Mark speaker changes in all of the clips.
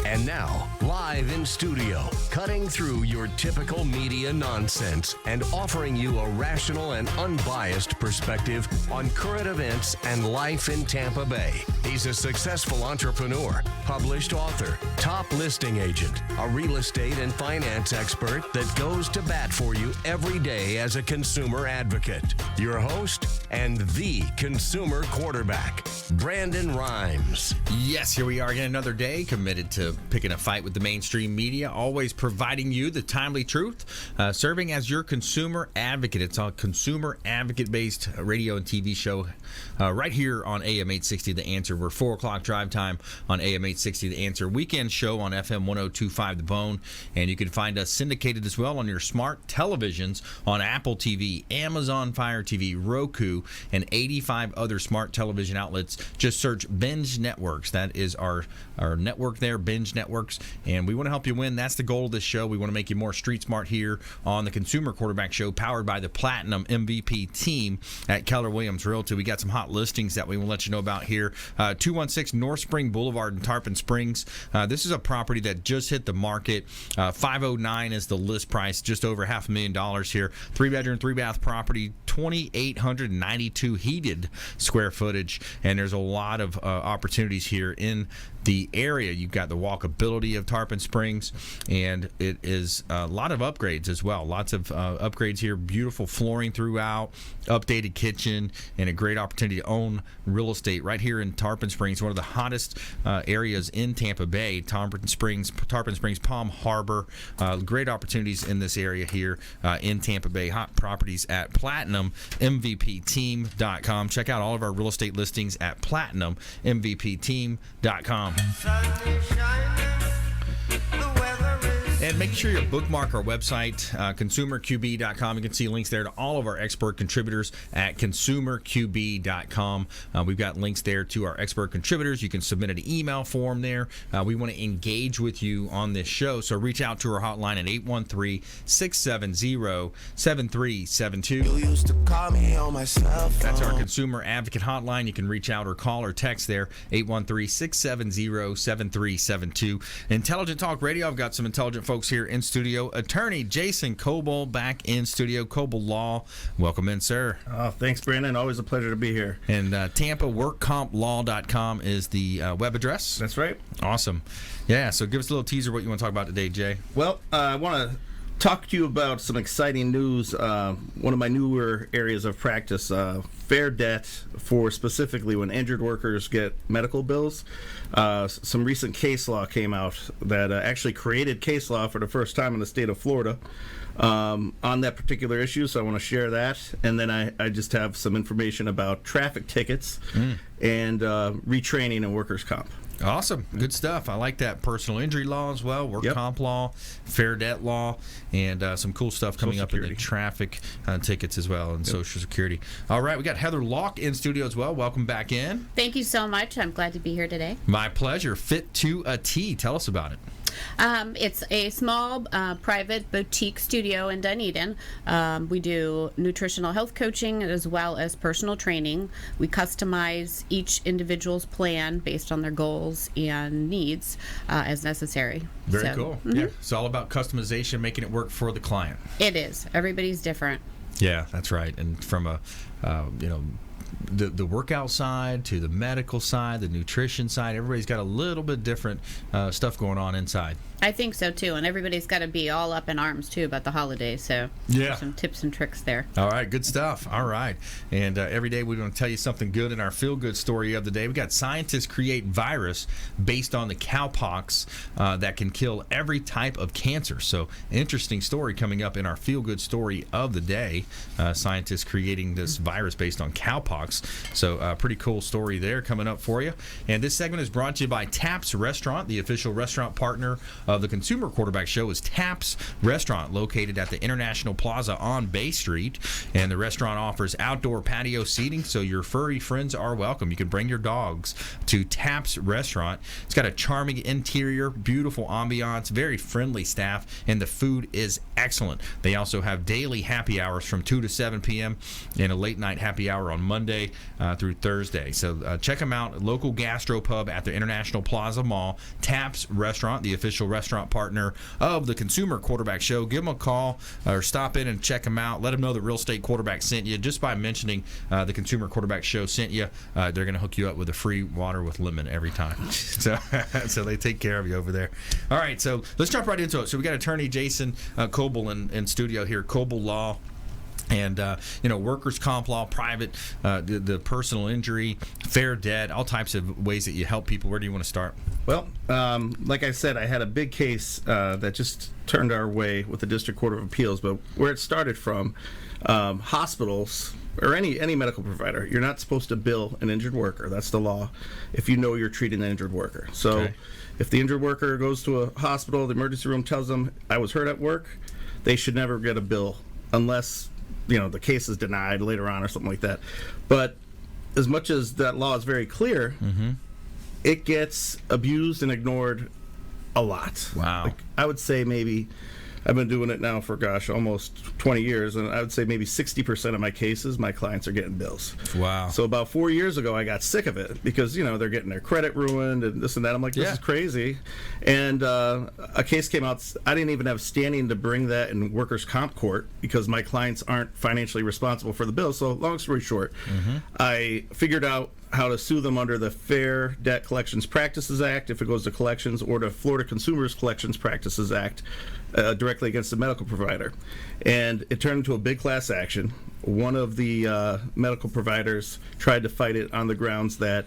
Speaker 1: And now, live in studio, cutting through your typical media nonsense and offering you a rational and unbiased perspective on current events and life in Tampa Bay. He's a successful entrepreneur, published author, top listing agent, a real estate and finance expert that goes to bat for you every day as a consumer advocate. Your host and the consumer quarterback, Brandon Rhymes.
Speaker 2: Yes, here we are again, another day committed to picking a fight with the mainstream media, always providing you the timely truth, serving as your consumer advocate. It's a consumer advocate-based radio and TV show right here on AM 860 The Answer. We're 4 o'clock drive time on AM 860 The Answer. Weekend show on FM 102.5 The Bone, and you can find us syndicated as well on your smart televisions on Apple TV, Amazon Fire TV, Roku, and 85 other smart television outlets. Just search Binge Networks. That is our network there, Binge Networks, and we want to help you win. That's the goal of this show. We want to make you more street smart here on the Consumer Quarterback Show, powered by the Platinum MVP team at Keller Williams Realty. We got some hot listings that we will let you know about here. 216 North Spring Boulevard in Tarpon Springs. This is a property that just hit the market. $509 is the list price, just over $500,000 here. 3-bedroom, 3-bath property, 2,892 heated square footage, and there's a lot of opportunities here in the area. You've got the walkability of Tarpon Springs, and it is a lot of upgrades as well. Lots of upgrades here. Beautiful flooring throughout, updated kitchen, and a great opportunity to own real estate right here in Tarpon Springs, one of the hottest areas in Tampa Bay. Tarpon Springs, Palm Harbor. Great opportunities in this area here in Tampa Bay. Hot properties at PlatinumMVPTeam.com. Check out all of our real estate listings at PlatinumMVPTeam.com. And make sure you bookmark our website, consumerqb.com. You can see links there to all of our expert contributors at consumerqb.com. We've got links there to our expert contributors. You can submit an email form there. We want to engage with you on this show, so reach out to our hotline at 813-670-7372.
Speaker 3: You used to call me on my cell phone.
Speaker 2: That's our consumer advocate hotline. You can reach out or call or text there, 813-670-7372. Intelligent Talk Radio. I've got some intelligent folks here in studio. Attorney Jason Kobal back in studio. Kobal Law, welcome in, sir.
Speaker 4: Oh, thanks, Brandon. Always a pleasure to be here.
Speaker 2: And TampaWorkCompLaw.com is the web address.
Speaker 4: That's right.
Speaker 2: Awesome. Yeah, so give us a little teaser what you want to talk about today, Jay.
Speaker 4: Well, I want to talk to you about some exciting news. One of my newer areas of practice, fair debt for specifically when injured workers get medical bills. Some recent case law came out that actually created case law for the first time in the state of Florida on that particular issue, so I want to share that. And then I just have some information about traffic tickets and retraining and workers' comp.
Speaker 2: Awesome. Good stuff. I like that. Personal injury law as well, work comp law, fair debt law, and some cool stuff coming up in the traffic tickets as well, and Social Security. All right, we got Heather Lalk in studio as well. Welcome back in.
Speaker 5: Thank you so much. I'm glad to be here today.
Speaker 2: My pleasure. Fit to a T. Tell us about it.
Speaker 5: It's a small private boutique studio in Dunedin. We do nutritional health coaching as well as personal training. We customize each individual's plan based on their goals and needs as necessary.
Speaker 2: Very cool. Mm-hmm. Yeah, it's all about customization, making it work for the client.
Speaker 5: It is. Everybody's different.
Speaker 2: Yeah, that's right. And from a, the workout side to the medical side, the nutrition side, everybody's got a little bit different stuff going on inside.
Speaker 5: I think so too, and everybody's got to be all up in arms too about the holidays, so some tips and tricks there.
Speaker 2: All right, good stuff. All right, and every day we're going to tell you something good in our feel-good story of the day. We got scientists create virus based on the cowpox that can kill every type of cancer. So interesting story coming up in our feel-good story of the day. Scientists creating this virus based on cowpox. So pretty cool story there coming up for you. And this segment is brought to you by Taps Restaurant, the official restaurant partner of the Consumer Quarterback Show is Taps Restaurant, located at the International Plaza on Bay Street. And the restaurant offers outdoor patio seating, so your furry friends are welcome. You can bring your dogs to Taps Restaurant. It's got a charming interior, beautiful ambiance, very friendly staff, and the food is excellent. They also have daily happy hours from 2 to 7 p.m. and a late night happy hour on Monday Monday through Thursday. So check them out. Local gastropub at the International Plaza Mall. Taps Restaurant, the official restaurant partner of the Consumer Quarterback Show. Give them a call or stop in and check them out. Let them know the Real Estate Quarterback sent you. Just by mentioning the Consumer Quarterback Show sent you, they're going to hook you up with a free water with lemon every time. So they take care of you over there. All right, so let's jump right into it. So we got attorney Jason Kobal in studio here, Kobal Law. And, workers' comp law, private, the personal injury, fair debt, all types of ways that you help people. Where do you want to start?
Speaker 4: Well, like I said, I had a big case that just turned our way with the District Court of Appeals, but where it started from, hospitals or any medical provider, you're not supposed to bill an injured worker. That's the law if you know you're treating an injured worker. So if the injured worker goes to a hospital, the emergency room tells them, I was hurt at work, they should never get a bill unless the case is denied later on or something like that. But as much as that law is very clear, it gets abused and ignored a lot.
Speaker 2: Wow.
Speaker 4: Like, I would say maybe, I've been doing it now for, almost 20 years, and I would say maybe 60% of my cases, my clients are getting bills.
Speaker 2: Wow.
Speaker 4: So about 4 years ago, I got sick of it because, they're getting their credit ruined and this and that. I'm like, this is crazy. And a case came out. I didn't even have standing to bring that in workers' comp court because my clients aren't financially responsible for the bill. So long story short, I figured out how to sue them under the Fair Debt Collections Practices Act if it goes to collections, or the Florida Consumers Collections Practices Act directly against the medical provider. And it turned into a big class action. One of the medical providers tried to fight it on the grounds that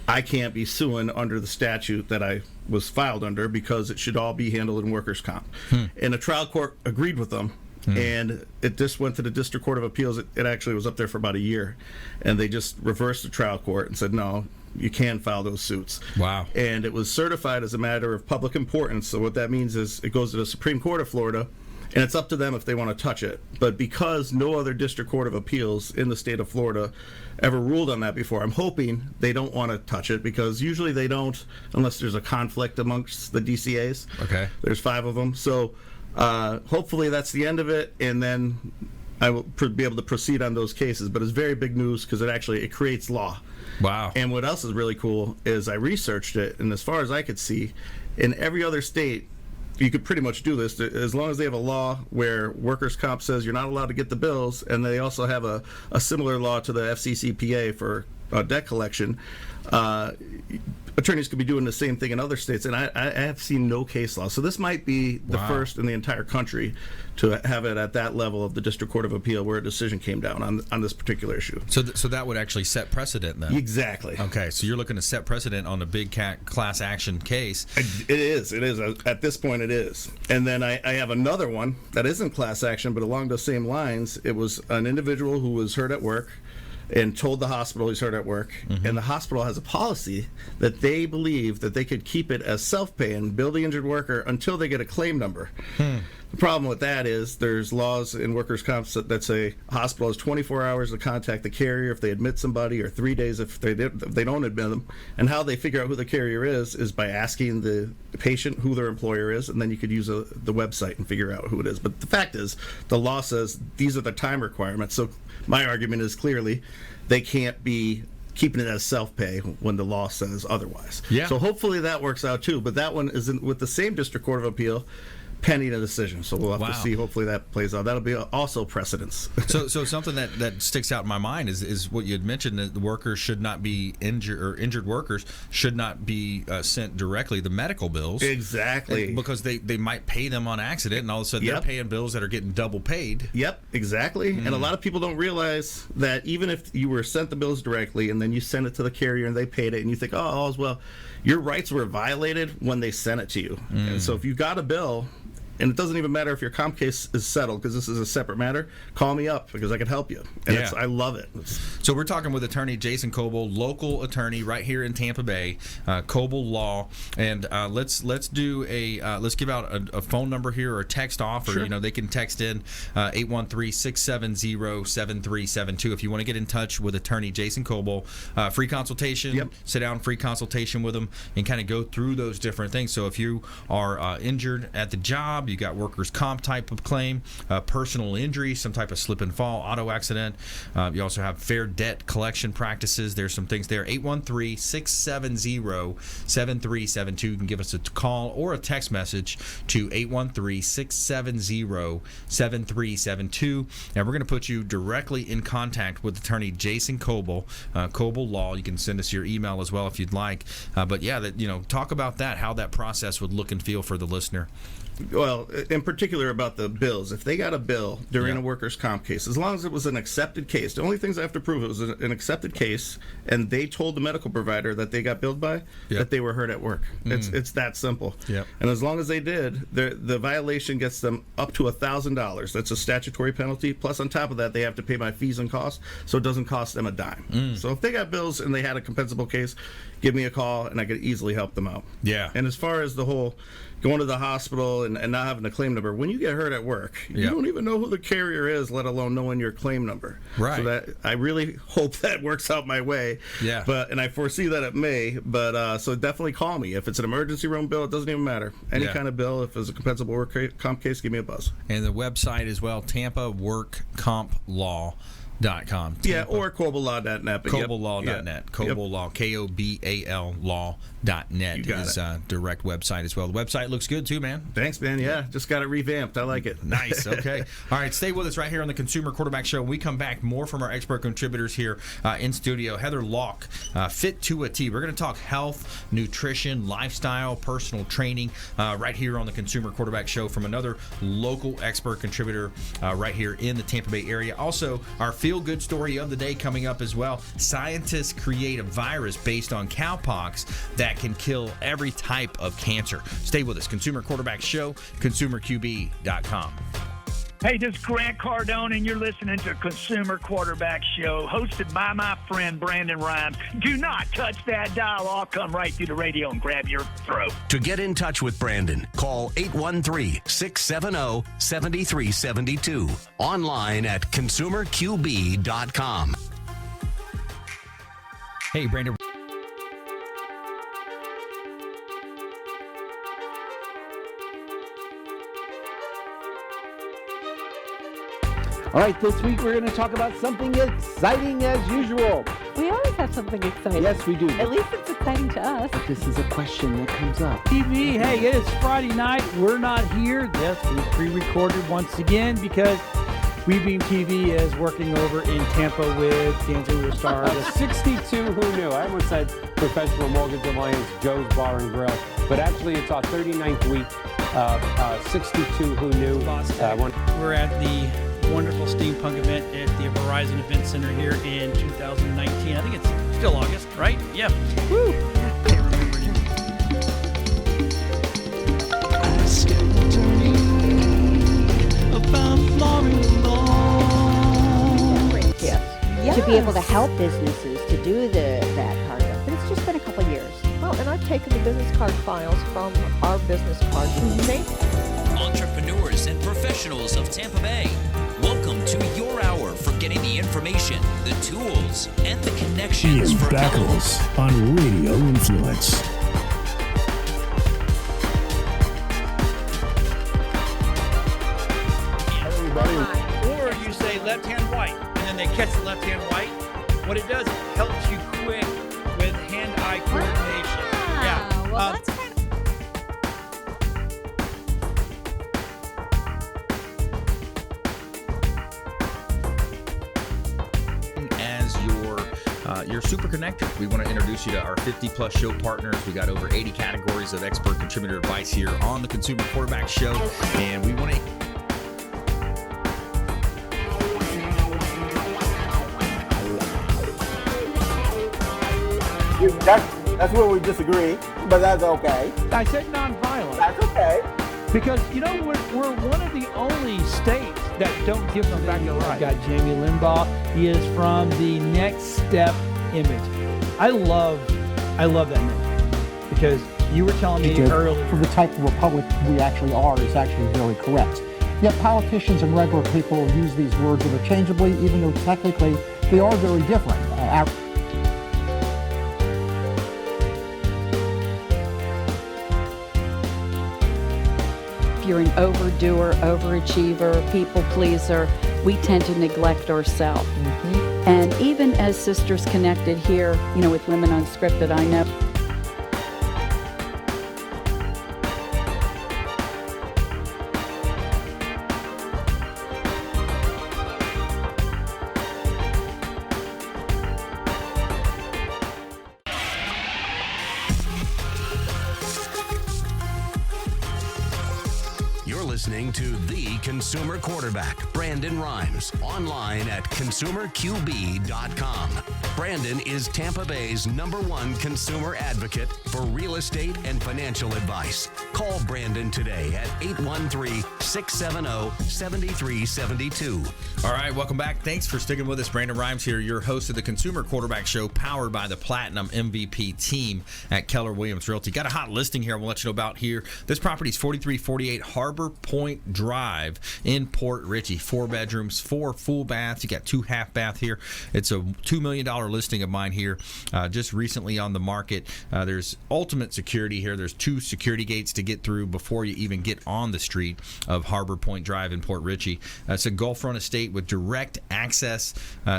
Speaker 4: I can't be suing under the statute that I was filed under because it should all be handled in workers' comp. And the trial court agreed with them. And it just went to the District Court of Appeals. It actually was up there for about a year. And they just reversed the trial court and said, no, you can file those suits.
Speaker 2: Wow.
Speaker 4: And it was certified as a matter of public importance. So what that means is it goes to the Supreme Court of Florida, and it's up to them if they want to touch it. But because no other District Court of Appeals in the state of Florida ever ruled on that before, I'm hoping they don't want to touch it, because usually they don't unless there's a conflict amongst the DCAs.
Speaker 2: Okay.
Speaker 4: There's 5 of them. So hopefully that's the end of it, and then I will be able to proceed on those cases. But it's very big news because it creates law.
Speaker 2: Wow.
Speaker 4: And what else is really cool is I researched it, and as far as I could see, in every other state, you could pretty much do this as long as they have a law where workers' comp says you're not allowed to get the bills, and they also have a similar law to the FCCPA for debt collection. Attorneys could be doing the same thing in other states, and I have seen no case law. So this might be the first in the entire country to have it at that level of the District Court of Appeal where a decision came down on this particular issue.
Speaker 2: So that would actually set precedent then?
Speaker 4: Exactly.
Speaker 2: Okay, so you're looking to set precedent on a big class action case.
Speaker 4: It is. At this point, it is. And then I have another one that isn't class action, but along the same lines. It was an individual who was hurt at work and told the hospital he's hurt at work, and the hospital has a policy that they believe that they could keep it as self-pay and bill the injured worker until they get a claim number. The problem with that is there's laws in workers' comp that say a hospital has 24 hours to contact the carrier if they admit somebody, or 3 days if they don't admit them. And how they figure out who the carrier is by asking the patient who their employer is, and then you could use the website and figure out who it is. But the fact is, the law says these are the time requirements. So my argument is clearly they can't be keeping it as self-pay when the law says otherwise.
Speaker 2: Yeah.
Speaker 4: So hopefully that works out too. But that one is with the same District Court of Appeal pending a decision. So we'll have to see. Hopefully that plays out. That'll be also precedence.
Speaker 2: So something that sticks out in my mind is what you had mentioned, that the workers should not be injured, or injured workers should not be sent directly the medical bills.
Speaker 4: Exactly.
Speaker 2: Because they might pay them on accident, and all of a sudden they're paying bills that are getting double paid.
Speaker 4: Yep, exactly. And a lot of people don't realize that even if you were sent the bills directly and then you send it to the carrier and they paid it and you think, oh, all's well, your rights were violated when they sent it to you. And so if you got a bill, and it doesn't even matter if your comp case is settled, because this is a separate matter, call me up because I can help you. And I love it.
Speaker 2: So we're talking with attorney Jason Kobal, local attorney right here in Tampa Bay, Kobal Law. And let's do let's give out a phone number here, or a text offer.
Speaker 4: Sure.
Speaker 2: They can text in 813-670-7372 if you want to get in touch with attorney Jason Kobal. Free consultation. Sit down, free consultation with him, and kind of go through those different things. So if you are injured at the job, job. You got workers' comp type of claim, personal injury, some type of slip and fall, auto accident. You also have fair debt collection practices. There's some things there. 813-670-7372. You can give us a call or a text message to 813-670-7372. And we're going to put you directly in contact with attorney Jason Kobal, Kobal Law. You can send us your email as well if you'd like. But yeah, talk about that, how that process would look and feel for the listener.
Speaker 4: Well, in particular about the bills. If they got a bill during a workers' comp case, as long as it was an accepted case, the only things I have to prove it was an accepted case, and they told the medical provider that they got billed by, that they were hurt at work. It's that simple.
Speaker 2: Yep.
Speaker 4: And as long as they did, the violation gets them up to $1,000. That's a statutory penalty. Plus, on top of that, they have to pay my fees and costs, so it doesn't cost them a dime. So if they got bills and they had a compensable case, give me a call, and I could easily help them out.
Speaker 2: Yeah.
Speaker 4: And as far as the whole going to the hospital and not having a claim number, when you get hurt at work, you don't even know who the carrier is, let alone knowing your claim number.
Speaker 2: Right.
Speaker 4: So that I really hope that works out my way.
Speaker 2: Yeah.
Speaker 4: And I foresee that it may. But so definitely call me if it's an emergency room bill. It doesn't even matter. Any kind of bill. If it's a compensable work comp case, give me a buzz.
Speaker 2: And the website as well, TampaWorkCompLaw.com.
Speaker 4: Yeah, or KobalLaw.net.
Speaker 2: KobalLaw.net. Kobal Law, KOBAL Law.net is a direct website as well. The website looks good too, man.
Speaker 4: Thanks, man. Yeah, just got it revamped. I like it.
Speaker 2: Nice. Okay. All right, stay with us right here on the Consumer Quarterback Show. When we come back, more from our expert contributors here in studio. Heather Lalk, fit to a T. We're going to talk health, nutrition, lifestyle, personal training right here on the Consumer Quarterback Show from another local expert contributor right here in the Tampa Bay area. Also, our feel-good story of the day coming up as well. Scientists create a virus based on cowpox that can kill every type of cancer. Stay with us. Consumer Quarterback Show, consumerqb.com.
Speaker 6: Hey, this is Grant Cardone, and you're listening to Consumer Quarterback Show, hosted by my friend Brandon Rhymes. Do not touch that dial. I'll come right through the radio and grab your throat.
Speaker 1: To get in touch with Brandon, call 813-670-7372. Online at consumerqb.com.
Speaker 2: Hey, Brandon.
Speaker 7: All right, this week we're going to talk about something exciting as usual.
Speaker 8: We always have something exciting.
Speaker 7: Yes, we do.
Speaker 8: At least it's exciting to us.
Speaker 7: But this is a question that comes up.
Speaker 9: TV, hey, it's Friday night. We're not here. Yes, we pre-recorded once again because WeBeam TV is working over in Tampa with Danzo Star.
Speaker 10: 62 Who Knew. I almost said Professional Mortgage Alliance, Joe's Bar and Grill. But actually, it's our 39th week of 62 Who Knew.
Speaker 9: We're at the wonderful steampunk event at the Verizon Event Center here in 2019. I think it's still August, right? Yeah. Woo! Can't remember anymore.
Speaker 8: Yes. To be able to help businesses to do that part of it. But it's just been a couple of years.
Speaker 11: Well, and I've taken the business card files from our business cards and changed them.
Speaker 12: Entrepreneurs and professionals of Tampa Bay, welcome to your hour for getting the information, the tools, and the connections
Speaker 13: Ian
Speaker 12: for
Speaker 13: Beckles on Radio Influence.
Speaker 9: Or you say left-hand white, and then they catch the left-hand white. What it does, it helps you quick with hand-eye coordination. Yeah.
Speaker 8: Well, that's kind
Speaker 2: As your super connector, we want to introduce you to our 50-plus show partners. We got over 80 categories of expert contributor advice here on the Consumer Quarterback Show, and we want to.
Speaker 7: That's where we disagree, but that's okay.
Speaker 9: I said nonviolent.
Speaker 7: That's okay.
Speaker 9: Because, we're one of the only states that don't give them back the right. I've got Jamie Limbaugh. He is from the Next Step image. I love that name because you were telling me earlier.
Speaker 14: For the type of republic we actually are is actually very correct. Yet politicians and regular people use these words interchangeably, even though technically they are very different.
Speaker 15: you're an overdoer, overachiever, people pleaser, we tend to neglect ourselves. And even as Sisters Connected here, with Women Unscripted, I know.
Speaker 1: Listening to the Consumer Quarterback, Brandon Rhymes, online at consumerqb.com. Brandon is Tampa Bay's #1 consumer advocate for real estate and financial advice. Call Brandon today at 813-670-7372.
Speaker 2: All right, welcome back. Thanks for sticking with us. Brandon Rhymes here, your host of the Consumer Quarterback Show, powered by the Platinum MVP team at Keller Williams Realty. Got a hot listing here I will let you know about here. This property is 4348 Harbor Point Drive in Port Richey. 4 bedrooms, 4 full baths. You got 2 half bath here. It's a $2 million listing of mine here, just recently on the market. There's ultimate security here. There's 2 security gates to get through before you even get on the street of Harbor Point Drive in Port Richey. It's a Gulfront estate with direct access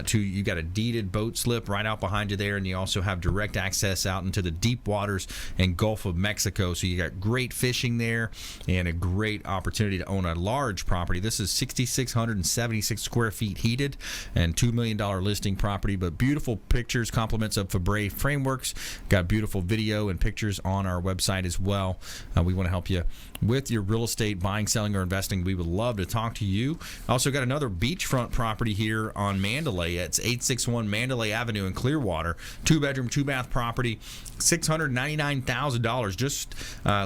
Speaker 2: to, you got a deeded boat slip right out behind you there, and you also have direct access out into the deep waters and Gulf of Mexico. So you got great fishing there and a great opportunity to own a large property. This is 6,676 square feet heated and $2 million listing property, but beautiful pictures, compliments of Fabre Frameworks. Got beautiful video and pictures on our website as well. We want to help you with your real estate buying, selling, or investing. We would love to talk to you. Also got another beachfront property here on Mandalay. It's 861 Mandalay Avenue in Clearwater. 2-bedroom, 2-bath property. $699,000, just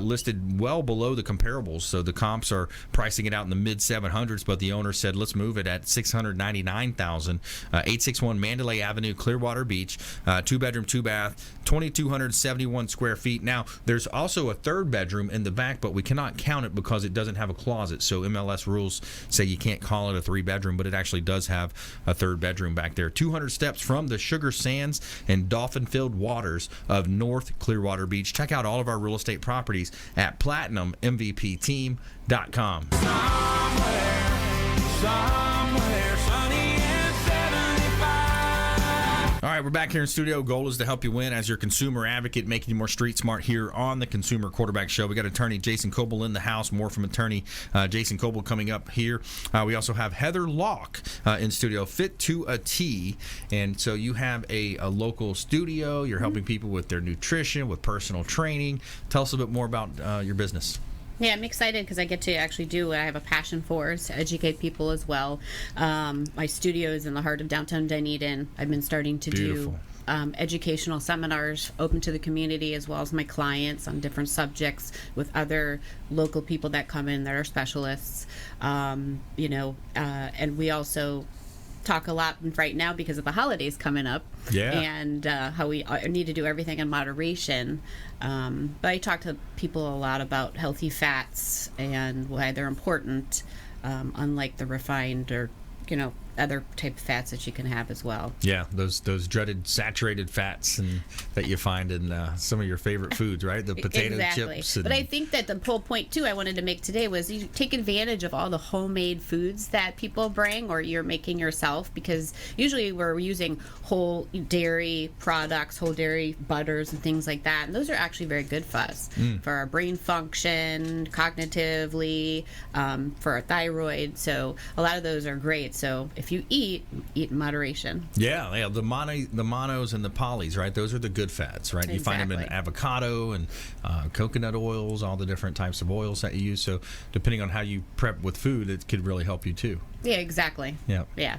Speaker 2: listed well below the comparables. So the comps are pricing it out in the mid 700s, but the owner said let's move it at $699,000. 861 Mandalay Avenue, Clearwater Beach. 2-bedroom, 2-bath, 2,271 square feet. Now there's also a 3rd bedroom in the back, but we cannot count it because it doesn't have a closet. So MLS rules say you can't call it a 3-bedroom, but it actually does have a 3rd bedroom back there. 200 steps from the sugar sands and dolphin-filled waters of North Clearwater Beach. Check out all of our real estate properties at PlatinumMVPTeam.com.
Speaker 3: Somewhere sunny and 75.
Speaker 2: All right, we're back here in studio. Goal is to help you win as your consumer advocate, making you more street smart here on the Consumer Quarterback Show. We got attorney Jason Kobal in the house. More from attorney Jason Kobal coming up here. We also have Heather Lalk in studio, fit to a T. And so you have a local studio. You're helping people with their nutrition, with personal training. Tell us a bit more about your business.
Speaker 5: Yeah, I'm excited because I get to actually do what I have a passion for, is to educate people as well. My studio is in the heart of downtown Dunedin. I've been starting to do educational seminars open to the community, as well as my clients on different subjects with other local people that come in that are specialists. And we also talk a lot right now because of the holidays coming up, and how we need to do everything in moderation. But I talk to people a lot about healthy fats and why they're important, unlike the refined or other type of fats that you can have as well.
Speaker 2: Yeah, those dreaded saturated fats that you find in some of your favorite foods, right? The potato chips.
Speaker 5: But I think that the whole point too I wanted to make today was you take advantage of all the homemade foods that people bring or you're making yourself, because usually we're using whole dairy products, whole dairy butters and things like that, and those are actually very good for us, for our brain function, cognitively, for our thyroid. So a lot of those are great. So if you eat in moderation.
Speaker 2: Yeah, the monos and the polys, right? Those are the good fats, right?
Speaker 5: Exactly.
Speaker 2: You find them in avocado and coconut oils, all the different types of oils that you use. So depending on how you prep with food, it could really help you too.
Speaker 5: Yeah, exactly.
Speaker 2: Yeah.
Speaker 5: Yeah.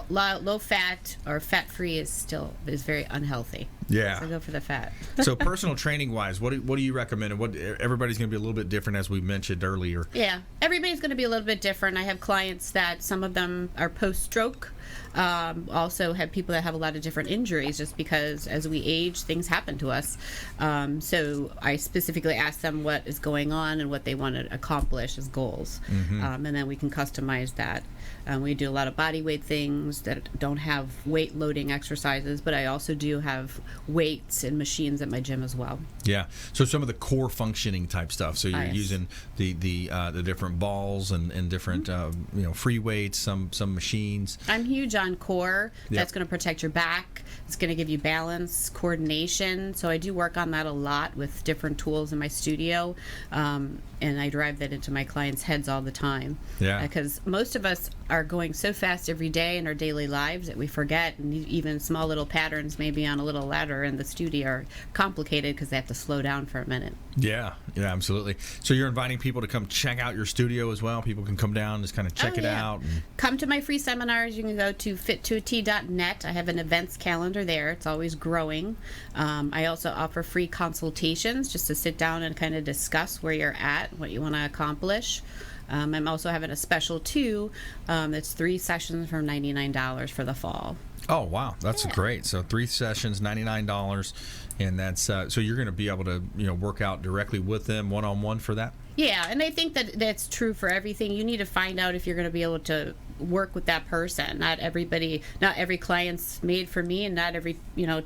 Speaker 5: Low fat or fat free is very unhealthy.
Speaker 2: Yeah.
Speaker 5: So go for the fat.
Speaker 2: So personal training wise, what do you recommend? And everybody's going to be a little bit different, as we mentioned earlier.
Speaker 5: Yeah, everybody's going to be a little bit different. I have clients that some of them are post-stroke, Also have people that have a lot of different injuries, just because as we age, things happen to us. So I specifically ask them what is going on and what they want to accomplish as goals. And then we can customize that. We do a lot of body weight things that don't have weight loading exercises, but I also do have weights and machines at my gym as well.
Speaker 2: Yeah. So some of the core functioning type stuff. So you're
Speaker 5: Yes.
Speaker 2: using the different balls and different free weights, some machines.
Speaker 5: I'm huge on core.
Speaker 2: Yep.
Speaker 5: That's going to protect your back. It's going to give you balance, coordination. So I do work on that a lot with different tools in my studio. And I drive that into my clients' heads all the time.
Speaker 2: Yeah.
Speaker 5: Because most of us are going so fast every day in our daily lives that we forget, and even small little patterns maybe on a little ladder in the studio are complicated because they have to slow down for a minute.
Speaker 2: Yeah, absolutely. So you're inviting people to come check out your studio as well. People can come down and just kind of check it out. And
Speaker 5: Come to my free seminars. You can go to fit2at.net. I have an events calendar there. It's always growing. I also offer free consultations just to sit down and kind of discuss where you're at, what you want to accomplish. I'm also having a special too. That's 3 sessions for $99 for the fall.
Speaker 2: Oh, wow. That's great. So 3 sessions, $99. And that's so you're going to be able to work out directly with them one-on-one for that?
Speaker 5: Yeah, and I think that that's true for everything. You need to find out if you're going to be able to work with that person. Not every client's made for me, and not every,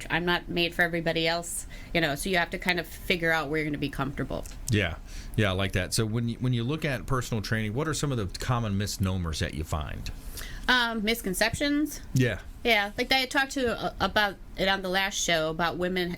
Speaker 5: I'm not made for everybody else, so you have to kind of figure out where you're going to be comfortable.
Speaker 2: Yeah, I like that. So when you look at personal training, what are some of the common misnomers that you find?
Speaker 5: Misconceptions.
Speaker 2: Yeah,
Speaker 5: like I talked to about it on the last show about women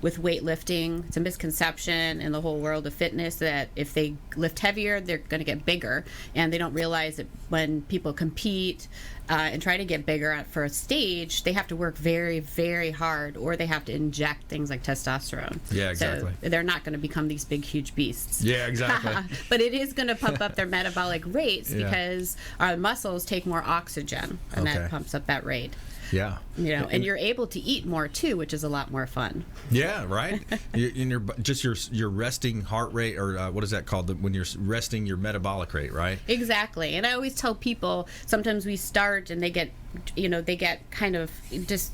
Speaker 5: with weightlifting. It's a misconception in the whole world of fitness that if they lift heavier, they're going to get bigger, and they don't realize that when people compete and try to get bigger for a stage, they have to work very, very hard, or they have to inject things like testosterone.
Speaker 2: Yeah, exactly.
Speaker 5: So they're not going to become these big, huge beasts.
Speaker 2: Yeah, exactly.
Speaker 5: But it is going to pump up their metabolic rates because our muscles take more oxygen, and that pumps up that rate.
Speaker 2: Yeah.
Speaker 5: And you're able to eat more too, which is a lot more fun.
Speaker 2: Yeah, right. In your resting heart rate, or what is that called? When you're resting your metabolic rate, right?
Speaker 5: Exactly. And I always tell people, sometimes we start and they get kind of just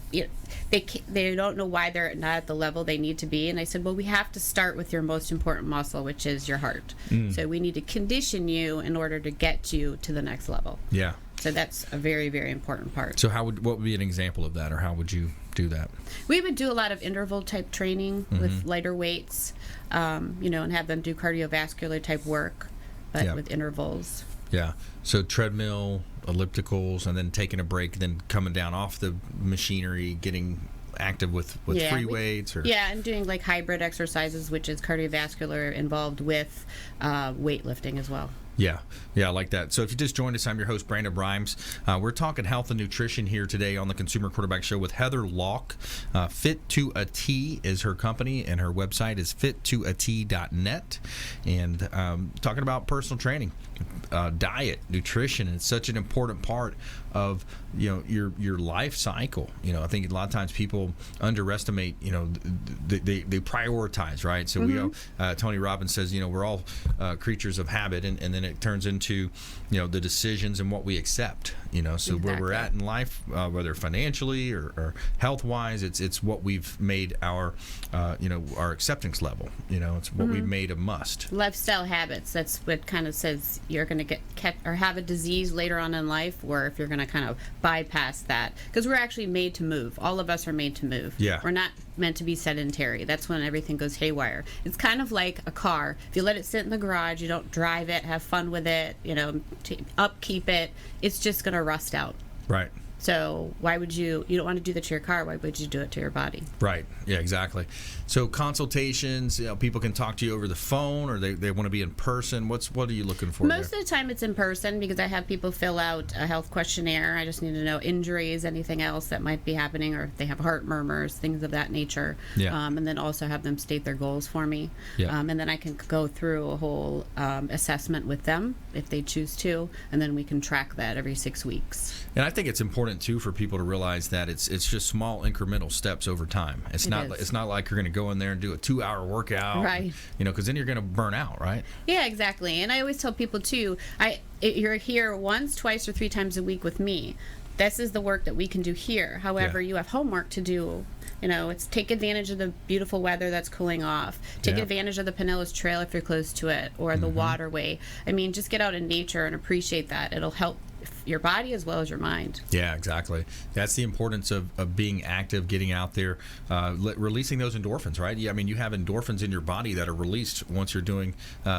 Speaker 5: they don't know why they're not at the level they need to be. And I said, well, we have to start with your most important muscle, which is your heart. So we need to condition you in order to get you to the next level.
Speaker 2: Yeah.
Speaker 5: So that's a very, very important part.
Speaker 2: So what would be an example of that, or how would you do that?
Speaker 5: We would do a lot of interval type training with lighter weights, and have them do cardiovascular type work, but with intervals.
Speaker 2: Yeah. So treadmill, ellipticals, and then taking a break, then coming down off the machinery, getting active with free weights,
Speaker 5: and doing like hybrid exercises, which is cardiovascular involved with weightlifting as well.
Speaker 2: Yeah, I like that. So if you just joined us, I'm your host, Brandon Rhymes. We're talking health and nutrition here today on the Consumer Quarterback Show with Heather Lalk. Fit to a T is her company, and her website is fit2at.net. And talking about personal training, diet, nutrition, it's such an important part of your life cycle. I think a lot of times people underestimate. They prioritize, right? So we Tony Robbins says we're all creatures of habit, and then it turns into the decisions and what we accept. So where we're at in life, whether financially or health wise, it's what we've made our our acceptance level. It's what we've made a must.
Speaker 5: Lifestyle habits. That's what kind of says you're going to get or have a disease later on in life, or if you're going to kind of bypass that, because we're actually made to move. All of us are made to move.
Speaker 2: Yeah.
Speaker 5: We're not meant to be sedentary. That's when everything goes haywire. It's kind of like a car. If you let it sit in the garage, you don't drive it, have fun with it, upkeep it, it's just going to rust out.
Speaker 2: Right.
Speaker 5: So why would you don't want to do that to your car, why would you do it to your body?
Speaker 2: Right. Yeah, exactly. So consultations, people can talk to you over the phone, or they want to be in person. What are you looking for?
Speaker 5: Most of the time it's in person, because I have people fill out a health questionnaire. I just need to know injuries, anything else that might be happening, or if they have heart murmurs, things of that nature.
Speaker 2: Yeah.
Speaker 5: And then also have them state their goals for me.
Speaker 2: Yeah.
Speaker 5: And then I can go through a whole assessment with them if they choose to, and then we can track that every 6 weeks.
Speaker 2: And I think it's important too for people to realize that it's just small incremental steps over time. It's not like you're going to go in there and do a 2-hour workout,
Speaker 5: right?
Speaker 2: Because then you're going to burn out, right?
Speaker 5: Yeah, exactly. And I always tell people too, you're here once, twice, or 3 times a week with me. this is the work that we can do here. However, you have homework to do. It's take advantage of the beautiful weather that's cooling off. Take advantage of the Pinellas Trail if you're close to it, or the waterway. I mean, just get out in nature and appreciate that. It'll help your body as well as your mind.
Speaker 2: Yeah, exactly. That's the importance of being active, getting out there, releasing those endorphins, right? Yeah, I mean, you have endorphins in your body that are released once you're doing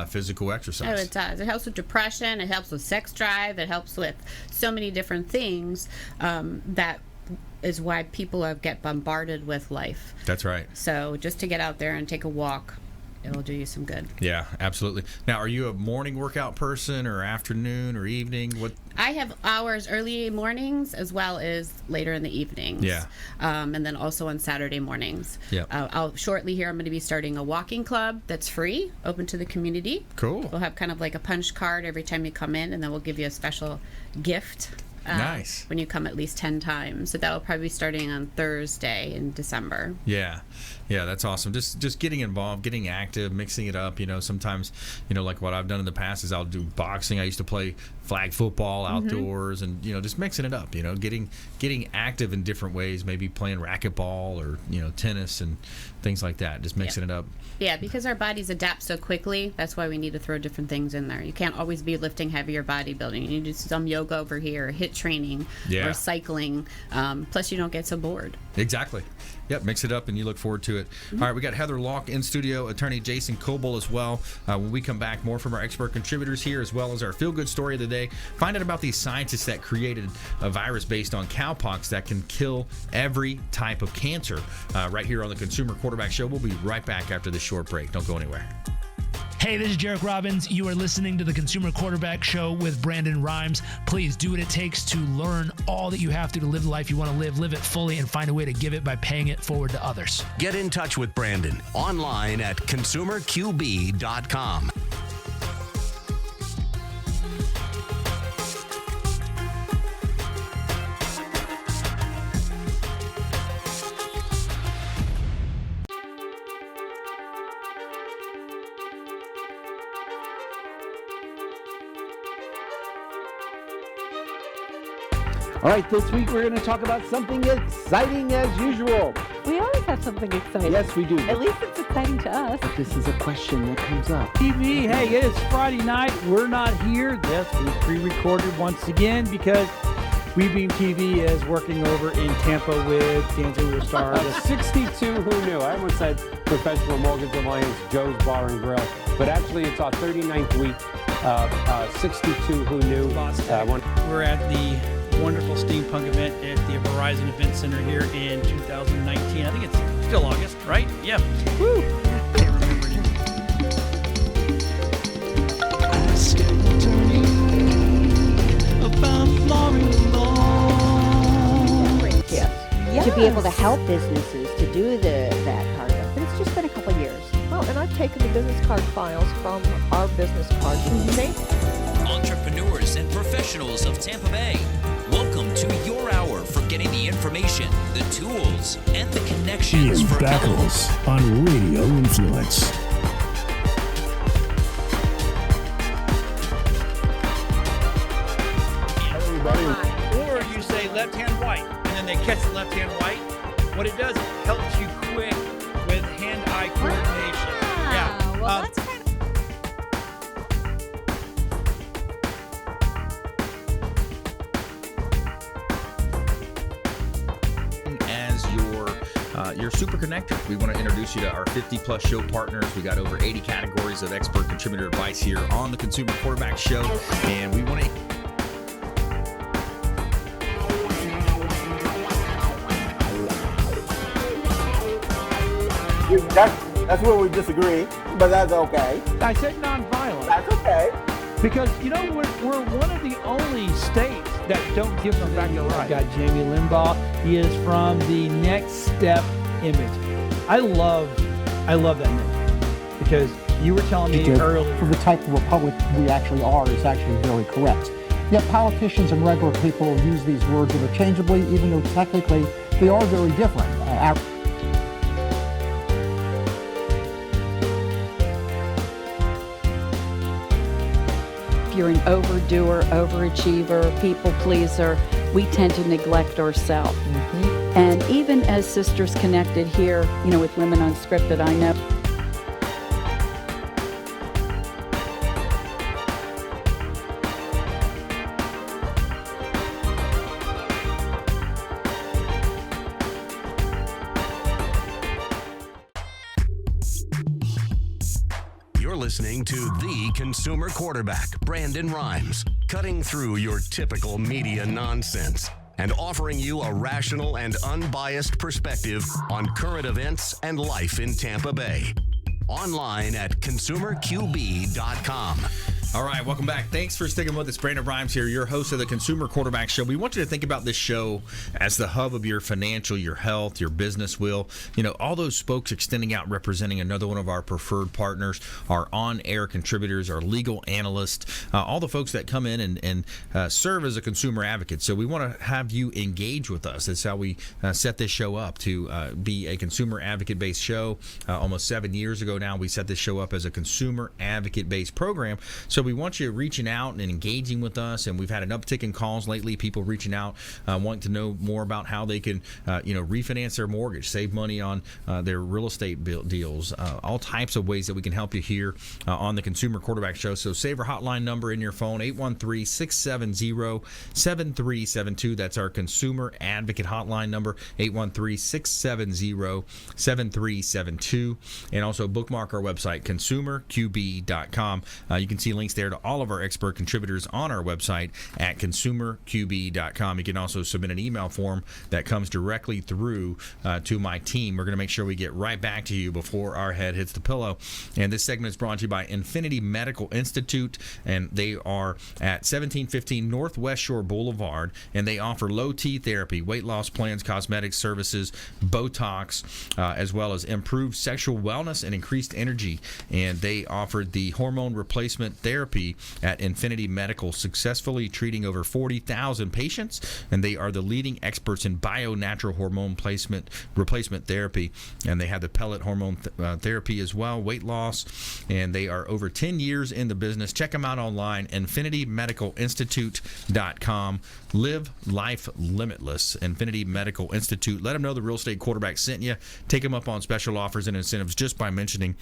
Speaker 2: physical exercise.
Speaker 5: Oh, it does. It helps with depression. It helps with sex drive. It helps with so many different things that is why people get bombarded with life.
Speaker 2: That's right.
Speaker 5: So just to get out there and take a walk, it'll do you some good.
Speaker 2: Yeah, absolutely. Now, are you a morning workout person or afternoon or evening? What?
Speaker 5: I have hours early mornings as well as later in the evenings.
Speaker 2: Yeah.
Speaker 5: And then also on Saturday mornings.
Speaker 2: Yeah.
Speaker 5: I'll shortly here, I'm going to be starting a walking club that's free, open to the community.
Speaker 2: Cool.
Speaker 5: We'll have kind of like a punch card every time you come in, and then we'll give you a special gift.
Speaker 2: Nice.
Speaker 5: When you come at least 10 times. So that will probably be starting on Thursday in December.
Speaker 2: Yeah, that's awesome. Just getting involved, getting active, mixing it up. Sometimes, like what I've done in the past is I'll do boxing. I used to play flag football outdoors, and just mixing it up. Getting active in different ways. Maybe playing racquetball or tennis and things like that. Just mixing it up.
Speaker 5: Yeah, because our bodies adapt so quickly. That's why we need to throw different things in there. You can't always be lifting heavier bodybuilding. You need to do some yoga over here, HIIT training, or cycling. Plus, you don't get so bored.
Speaker 2: Exactly. Yep, mix it up and you look forward to it. All right, we got Heather Lalk in studio, attorney Jason Kobal as well. When we come back, more from our expert contributors here, as well as our feel-good story of the day. Find out about these scientists that created a virus based on cowpox that can kill every type of cancer. Right here on the Consumer Quarterback Show. We'll be right back after this short break. Don't go anywhere.
Speaker 16: Hey, this is Jarek Robbins. You are listening to the Consumer Quarterback Show with Brandon Rhymes. Please do what it takes to learn all that you have to live the life you want to live it fully, and find a way to give it by paying it forward to others.
Speaker 1: Get in touch with Brandon online at consumerqb.com.
Speaker 7: All right, this week we're going to talk about something exciting as usual.
Speaker 11: We always have something exciting.
Speaker 7: Yes, we do.
Speaker 11: At least it's exciting to us.
Speaker 7: But this is a question that comes up.
Speaker 9: TV, hey, it is Friday night. We're not here. Yes, we pre-recorded once again because WeBeam TV is working over in Tampa with Danzo Star.
Speaker 10: 62 Who Knew. I almost said Professional Mortgage Alliance, Joe's Bar and Grill. But actually, it's our 39th week. 62 Who Knew.
Speaker 9: We're at the wonderful steampunk event at the Verizon Event Center here in 2019. I think it's still August, right? Yeah. Woo! Can't remember anymore.
Speaker 8: To be able to help businesses to do that part of it. But it's just been a couple of years.
Speaker 11: Well, and I've taken the business card files from our business cards and changed them.
Speaker 12: Entrepreneurs and professionals of Tampa Bay, welcome to your hour for getting the information, the tools, and the connections
Speaker 13: Ian
Speaker 12: for
Speaker 13: Beckles on Radio Influence.
Speaker 9: Or you say left-hand white, and then they catch the left-hand white. What it does, it helps you quick with hand-eye coordination. Yeah.
Speaker 17: Well, that's kind
Speaker 2: As your super connector, we want to introduce you to our 50-plus show partners. We got over 80 categories of expert contributor advice here on the Consumer Quarterback Show, and we want to...
Speaker 7: That's where we disagree, but that's okay.
Speaker 9: I said nonviolent.
Speaker 7: That's okay.
Speaker 9: Because, we're one of the only states that don't give them back their rights. I've got Jamie Limbaugh. He is from the Next Step image. I love that name because you were telling me earlier.
Speaker 14: For the type of republic we actually are is actually very correct. Yet politicians and regular people use these words interchangeably, even though technically they are very different.
Speaker 15: If you're an overdoer, overachiever, people pleaser, we tend to neglect ourselves. And even as Sisters Connected here, with Women Unscripted, I know.
Speaker 1: You're listening to the consumer quarterback, Brandon Rhymes, cutting through your typical media nonsense and offering you a rational and unbiased perspective on current events and life in Tampa Bay. Online at consumerqb.com.
Speaker 2: All right, welcome back. Thanks for sticking with us. Brandon Rhymes here, your host of the Consumer Quarterback Show. We want you to think about this show as the hub of your financial, your health, your business will. All those spokes extending out, representing another one of our preferred partners, our on-air contributors, our legal analysts, all the folks that come in and serve as a consumer advocate. So we want to have you engage with us. That's how we set this show up, to be a consumer advocate-based show. Almost 7 years ago now, we set this show up as a consumer advocate-based program. So we want you reaching out and engaging with us, and we've had an uptick in calls lately, people reaching out, wanting to know more about how they can refinance their mortgage, save money on their real estate deals, all types of ways that we can help you here on the Consumer Quarterback Show. So save our hotline number in your phone, 813-670-7372. That's our consumer advocate hotline number, 813-670-7372. And also bookmark our website, consumerqb.com. You can see links there to all of our expert contributors on our website at consumerqb.com. You can also submit an email form that comes directly through to my team. We're going to make sure we get right back to you before our head hits the pillow. And this segment is brought to you by Infinity Medical Institute, and they are at 1715 Northwest Shore Boulevard, and they offer low T therapy, weight loss plans, cosmetic services, Botox, as well as improved sexual wellness and increased energy. And they offered the hormone replacement therapy at Infinity Medical, successfully treating over 40,000 patients, and they are the leading experts in bio-natural hormone replacement therapy, and they have the pellet hormone therapy as well, weight loss, and they are over 10 years in the business. Check them out online, infinitymedicalinstitute.com. Live life limitless. Infinity Medical Institute. Let them know the Real Estate Quarterback sent you. Take them up on special offers and incentives just by mentioning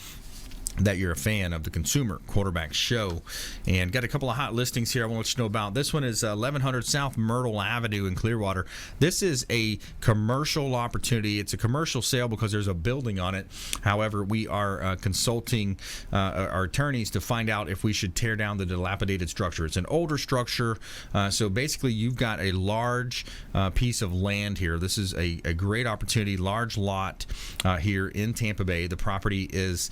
Speaker 2: that you're a fan of the Consumer Quarterback Show. And got a couple of hot listings here I want to let you know about. This one is 1100 South Myrtle Avenue in Clearwater. This is a commercial opportunity. It's a commercial sale because there's a building on it. However, we are consulting our attorneys to find out if we should tear down the dilapidated structure. It's an older structure. So basically, you've got a large piece of land here. This is a great opportunity, large lot here in Tampa Bay. The property is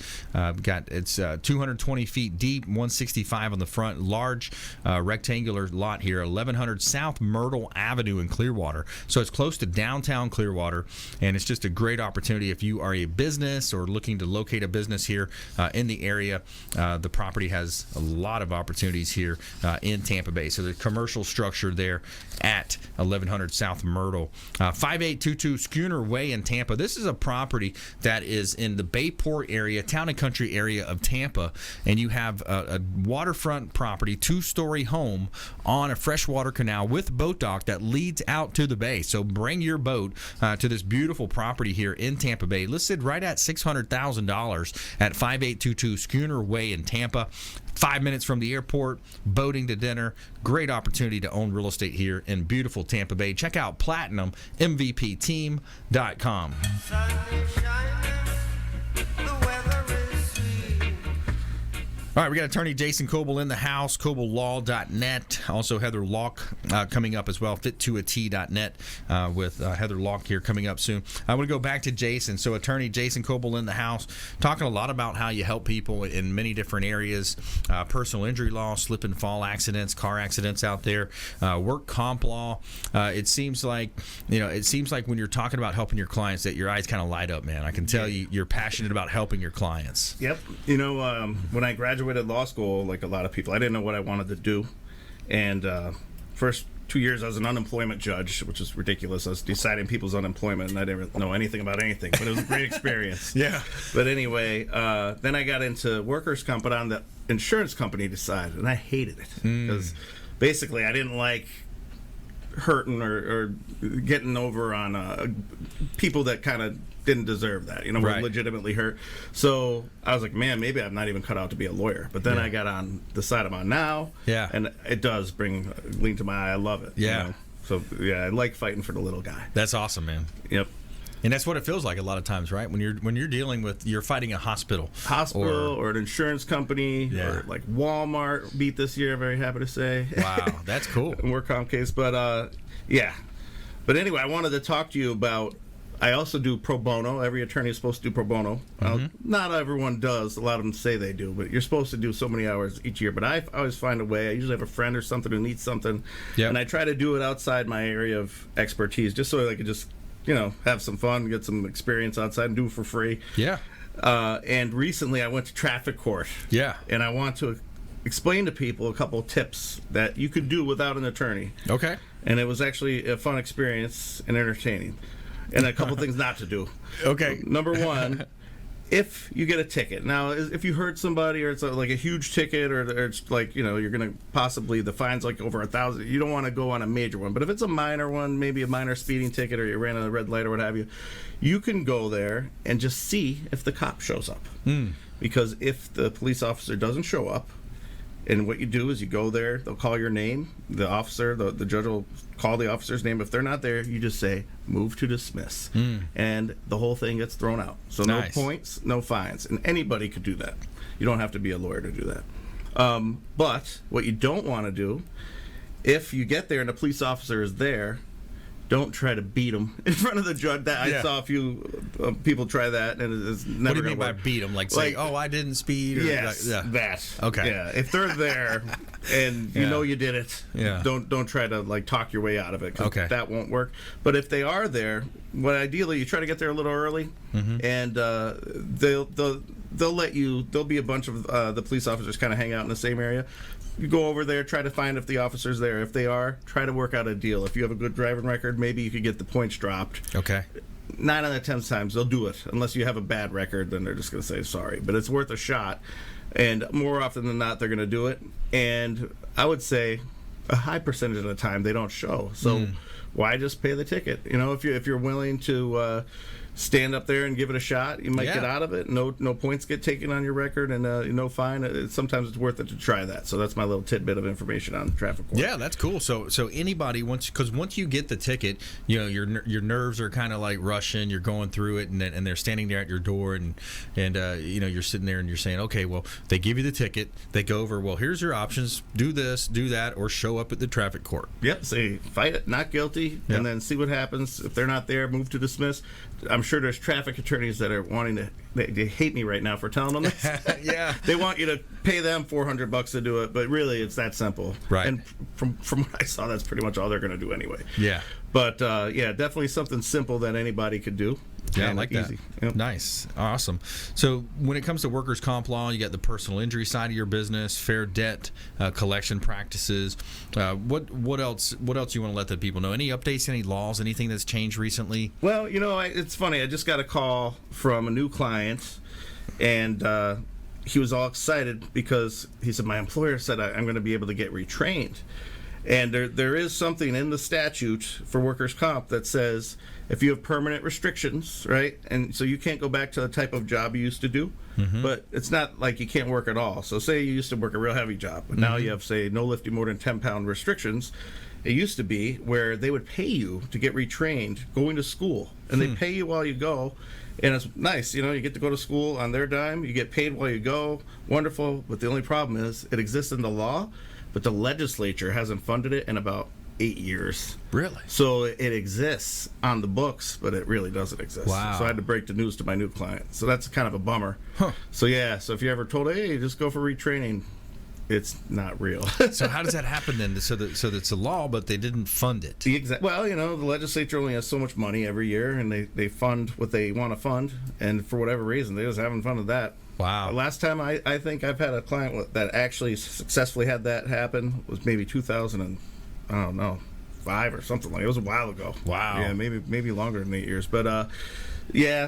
Speaker 2: it's 220 feet deep, 165 on the front, large rectangular lot here, 1100 South Myrtle Avenue in Clearwater. So it's close to downtown Clearwater, and it's just a great opportunity if you are a business or looking to locate a business here in the area. The property has a lot of opportunities here in Tampa Bay. So the commercial structure there at 1100 South Myrtle. 5822 Schooner Way in Tampa. This is a property that is in the Bayport area, town and country area of Tampa, and you have a waterfront property, 2-story home on a freshwater canal with boat dock that leads out to the bay. So bring your boat to this beautiful property here in Tampa Bay, listed right at $600,000 at 5822 Schooner Way in Tampa. 5 minutes from the airport, boating to dinner. Great opportunity to own real estate here in beautiful Tampa Bay. Check out PlatinumMVPTeam.com. All right, we got attorney Jason Kobal in the house, KobalLaw.net. Also Heather Lalk coming up as well, fit2at.net with Heather Lalk here coming up soon. I want to go back to Jason. So attorney Jason Kobal in the house, talking a lot about how you help people in many different areas, personal injury law, slip and fall accidents, car accidents out there, work comp law. It seems like when you're talking about helping your clients that your eyes kind of light up, man. I can tell you're passionate about helping your clients.
Speaker 4: Yep. When I graduated law school, like a lot of people, I didn't know what I wanted to do. And first 2 years I was an unemployment judge, which is ridiculous. I was deciding people's unemployment, and I didn't know anything about anything, but it was a great experience.
Speaker 2: Yeah.
Speaker 4: But anyway, then I got into workers' comp, but on the insurance company side, and I hated it because basically I didn't like hurting or getting over on people that kind of didn't deserve that, were
Speaker 2: Right.
Speaker 4: legitimately hurt. So I was like, man, maybe I'm not even cut out to be a lawyer. But then I got on the side I'm on now, and it does bring gleam to my eye. I love it.
Speaker 2: Yeah.
Speaker 4: So I like fighting for the little guy.
Speaker 2: That's awesome, man.
Speaker 4: Yep.
Speaker 2: And that's what it feels like a lot of times, right? When you're dealing with, you're fighting a hospital
Speaker 4: or an insurance company, or like Walmart beat this year. Very happy to say.
Speaker 2: Wow, that's cool.
Speaker 4: Work comp case, but yeah. But anyway, I wanted to talk to you about. I also do pro bono. Every attorney is supposed to do pro bono. Not everyone does. A lot of them say they do, but you're supposed to do so many hours each year. But I always find a way. I usually have a friend or something who needs something, and I try to do it outside my area of expertise, just so I could just have some fun, get some experience outside, and do it for free.
Speaker 2: Yeah.
Speaker 4: And recently I went to traffic court.
Speaker 2: Yeah.
Speaker 4: And I want to explain to people a couple of tips that you could do without an attorney.
Speaker 2: Okay.
Speaker 4: And it was actually a fun experience and entertaining. And a couple things not to do.
Speaker 2: Okay.
Speaker 4: Number one, if you get a ticket. Now, if you hurt somebody, or it's like a huge ticket, or it's like, you're going to possibly, the fine's like over $1,000, you don't want to go on a major one. But if it's a minor one, maybe a minor speeding ticket, or you ran a red light or what have you, you can go there and just see if the cop shows up. Because if the police officer doesn't show up, and what you do is you go there, they'll call your name, the officer, the judge will call the officer's name. If they're not there, you just say, move to dismiss. And the whole thing gets thrown out. So
Speaker 2: Nice.
Speaker 4: No points, no fines. And anybody could do that. You don't have to be a lawyer to do that. But what you don't want to do, if you get there and a police officer is there, don't try to beat him in front of the judge. I saw a few people try that, and it's never.
Speaker 2: What do you mean
Speaker 4: gonna
Speaker 2: by
Speaker 4: work.
Speaker 2: beat them? Like say, "Oh, I didn't speed." Or
Speaker 4: Yes, that.
Speaker 2: Okay.
Speaker 4: Yeah, if they're there and you know you did it, don't try to talk your way out of it. 'Cause that won't work. But if they are there, ideally you try to get there a little early, and they'll let you. There'll be a bunch of the police officers kind of hang out in the same area. You go over there, try to find if the officer's there. If they are, try to work out a deal. If you have a good driving record, maybe you could get the points dropped.
Speaker 2: Okay.
Speaker 4: 9 out of 10 times they'll do it. Unless you have a bad record, then they're just going to say sorry. But it's worth a shot. And more often than not, they're going to do it. And I would say a high percentage of the time they don't show. So why just pay the ticket? If you're willing to stand up there and give it a shot, you might get out of it. No points get taken on your record, and no fine. Sometimes it's worth it to try that. So that's my little tidbit of information on traffic court.
Speaker 2: Yeah, that's cool. So anybody once you get the ticket, your nerves are kind of like rushing. You're going through it, and they're standing there at your door, and you're sitting there and you're saying, okay, well, they give you the ticket. They go over, well, here's your options: do this, do that, or show up at the traffic court.
Speaker 4: Yep. Say fight it, not guilty, and then see what happens. If they're not there, move to dismiss. I'm sure there's traffic attorneys that are wanting to. They hate me right now for telling them this.
Speaker 2: Yeah.
Speaker 4: They want you to pay them $400 to do it, but really it's that simple.
Speaker 2: Right.
Speaker 4: And from what I saw, that's pretty much all they're going to do anyway.
Speaker 2: Yeah.
Speaker 4: But definitely something simple that anybody could do.
Speaker 2: Yeah, I
Speaker 4: and
Speaker 2: like that.
Speaker 4: easy. Yep.
Speaker 2: Nice. Awesome. So when it comes to workers' comp law, you got the personal injury side of your business, fair debt collection practices. What else you want to let the people know? Any updates, any laws, anything that's changed recently?
Speaker 4: Well, it's funny. I just got a call from a new client, and he was all excited because he said, my employer said I'm going to be able to get retrained. And there is something in the statute for workers' comp that says if you have permanent restrictions, right, and so you can't go back to the type of job you used to do, but it's not like you can't work at all. So say you used to work a real heavy job, but now you have, say, no lifting more than 10-pound restrictions. It used to be where they would pay you to get retrained going to school, and they pay you while you go. And it's nice, you get to go to school on their dime. You get paid while you go. Wonderful. But the only problem is it exists in the law, but the legislature hasn't funded it in about 8 years.
Speaker 2: Really?
Speaker 4: So it exists on the books, but it really doesn't exist.
Speaker 2: Wow.
Speaker 4: So I had to break the news to my new client. So that's kind of a bummer.
Speaker 2: Huh.
Speaker 4: So so if you're ever told, hey, just go for retraining, it's not real.
Speaker 2: So how does that happen then? So that it's a law, but they didn't fund it.
Speaker 4: Well, the legislature only has so much money every year, and they fund what they want to fund, and for whatever reason, they just haven't funded that.
Speaker 2: Wow.
Speaker 4: Last time I think I've had a client that actually successfully had that happen was maybe 2005 or something like it. It was a while ago.
Speaker 2: Wow.
Speaker 4: Yeah, maybe longer than 8 years. But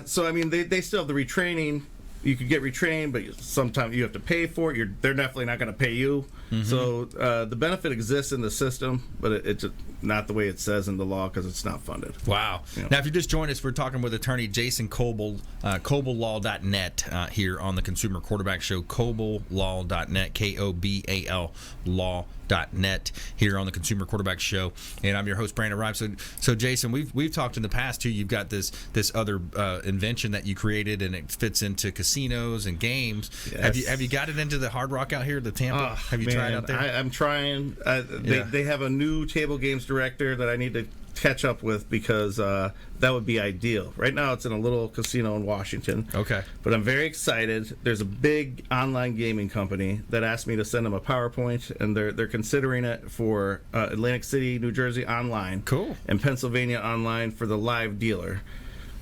Speaker 4: so I mean they still have the retraining, you could get retrained, but sometimes you have to pay for it. They're definitely not going to pay you.
Speaker 2: Mm-hmm.
Speaker 4: So the benefit exists in the system, but it's not the way it says in the law because it's not funded.
Speaker 2: Wow.
Speaker 4: You know.
Speaker 2: Now, if you just joined us, we're talking with attorney Jason Kobal, KobalLaw.net here on the Consumer Quarterback Show, KobalLaw.net, KOBAL Law.net here on the Consumer Quarterback Show, and I'm your host Brandon Rhymes. So Jason, we've talked in the past too. You've got this other invention that you created, and it fits into casinos and games.
Speaker 4: Yes.
Speaker 2: Have you got it into the Hard Rock out here, the Tampa? Have you tried out there?
Speaker 4: I'm trying. They have a new table games director that I need to catch up with because that would be ideal. Right now it's in a little casino in Washington.
Speaker 2: Okay.
Speaker 4: But I'm very excited. There's a big online gaming company that asked me to send them a PowerPoint, and they're considering it for Atlantic City, New Jersey online.
Speaker 2: Cool.
Speaker 4: And Pennsylvania online for the live dealer,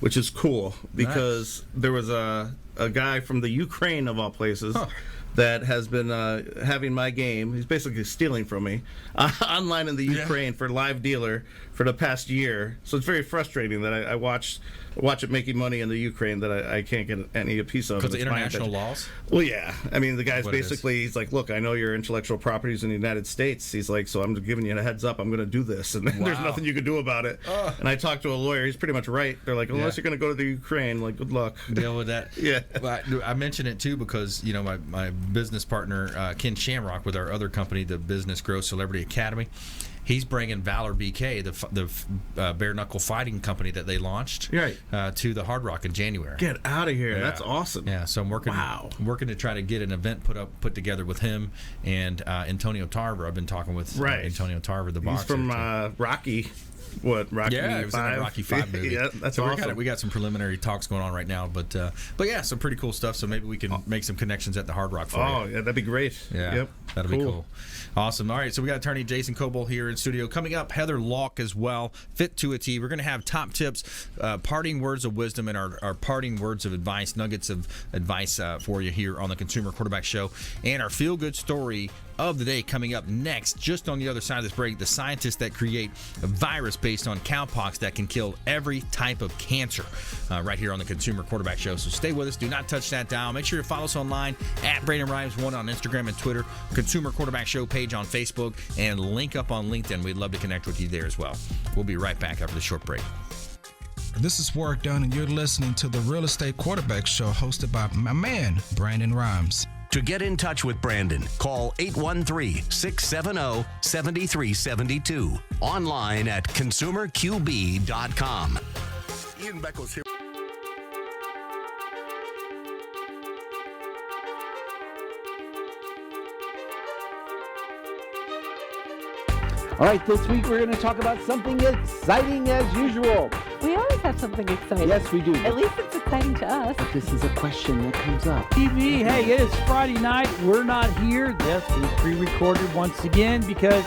Speaker 4: which is cool because there was a guy from the Ukraine of all places that has been having my game. He's basically stealing from me online in the Ukraine for live dealer for the past year. So it's very frustrating that I watch it making money in the Ukraine that I can't get any piece of.
Speaker 2: Because of international laws?
Speaker 4: Well, yeah. I mean, the guy's basically, he's like, look, I know your intellectual property's in the United States. He's like, so I'm giving you a heads up. I'm going to do this. And there's nothing you can do about it. And I talked to a lawyer. He's pretty much right. They're like, unless you're going to go to the Ukraine, like, good luck.
Speaker 2: Deal with that.
Speaker 4: Yeah.
Speaker 2: Well, I mention it, too, because, you know, my business partner, Ken Shamrock, with our other company, the Business Growth Celebrity Academy, he's bringing Valor BK, the bare knuckle fighting company that they launched, to the Hard Rock in January.
Speaker 4: Get out of here! That's awesome.
Speaker 2: Yeah, so I'm working to try to get an event put together with him and Antonio Tarver. I've been talking with Antonio Tarver, the boxer.
Speaker 4: He's from Rocky. Rocky
Speaker 2: he was in a Rocky 5 movie.
Speaker 4: Yeah, that's
Speaker 2: so
Speaker 4: awesome.
Speaker 2: We got some preliminary talks going on right now, but yeah, some pretty cool stuff. So maybe we can make some connections at the Hard Rock for you.
Speaker 4: Oh, yeah, that'd be great.
Speaker 2: Yeah,
Speaker 4: yep.
Speaker 2: That'll be cool. Awesome. All right, so we got attorney Jason Kobal here in studio. Coming up, Heather Lalk as well, fit to a T. We're going to have top tips, parting words of wisdom, and our parting words of advice, nuggets of advice for you here on the Consumer Quarterback Show, and our feel-good story of the day coming up next. Just on the other side of this break, the scientists that create a virus based on cowpox that can kill every type of cancer, right here on the Consumer Quarterback Show. So stay with us. Do not touch that dial. Make sure to follow us online at Brandon Rhymes 1 on Instagram and Twitter, Consumer Quarterback Show page on Facebook, and link up on LinkedIn. We'd love to connect with you there as well. We'll be right back after the short break.
Speaker 17: This is Warwick Dunn, and you're listening to the Real Estate Quarterback Show hosted by my man, Brandon Rhymes.
Speaker 1: To get in touch with Brandon, call 813-670-7372. Online at consumerqb.com. Ian Beckles here.
Speaker 7: All right, this week we're going to talk about something exciting as usual.
Speaker 15: We always have something exciting.
Speaker 7: Yes, we do.
Speaker 15: At least it's exciting to us.
Speaker 7: But this is a question that comes up.
Speaker 9: TV, hey, it is Friday night. We're not here. Yes, we pre-recorded once again because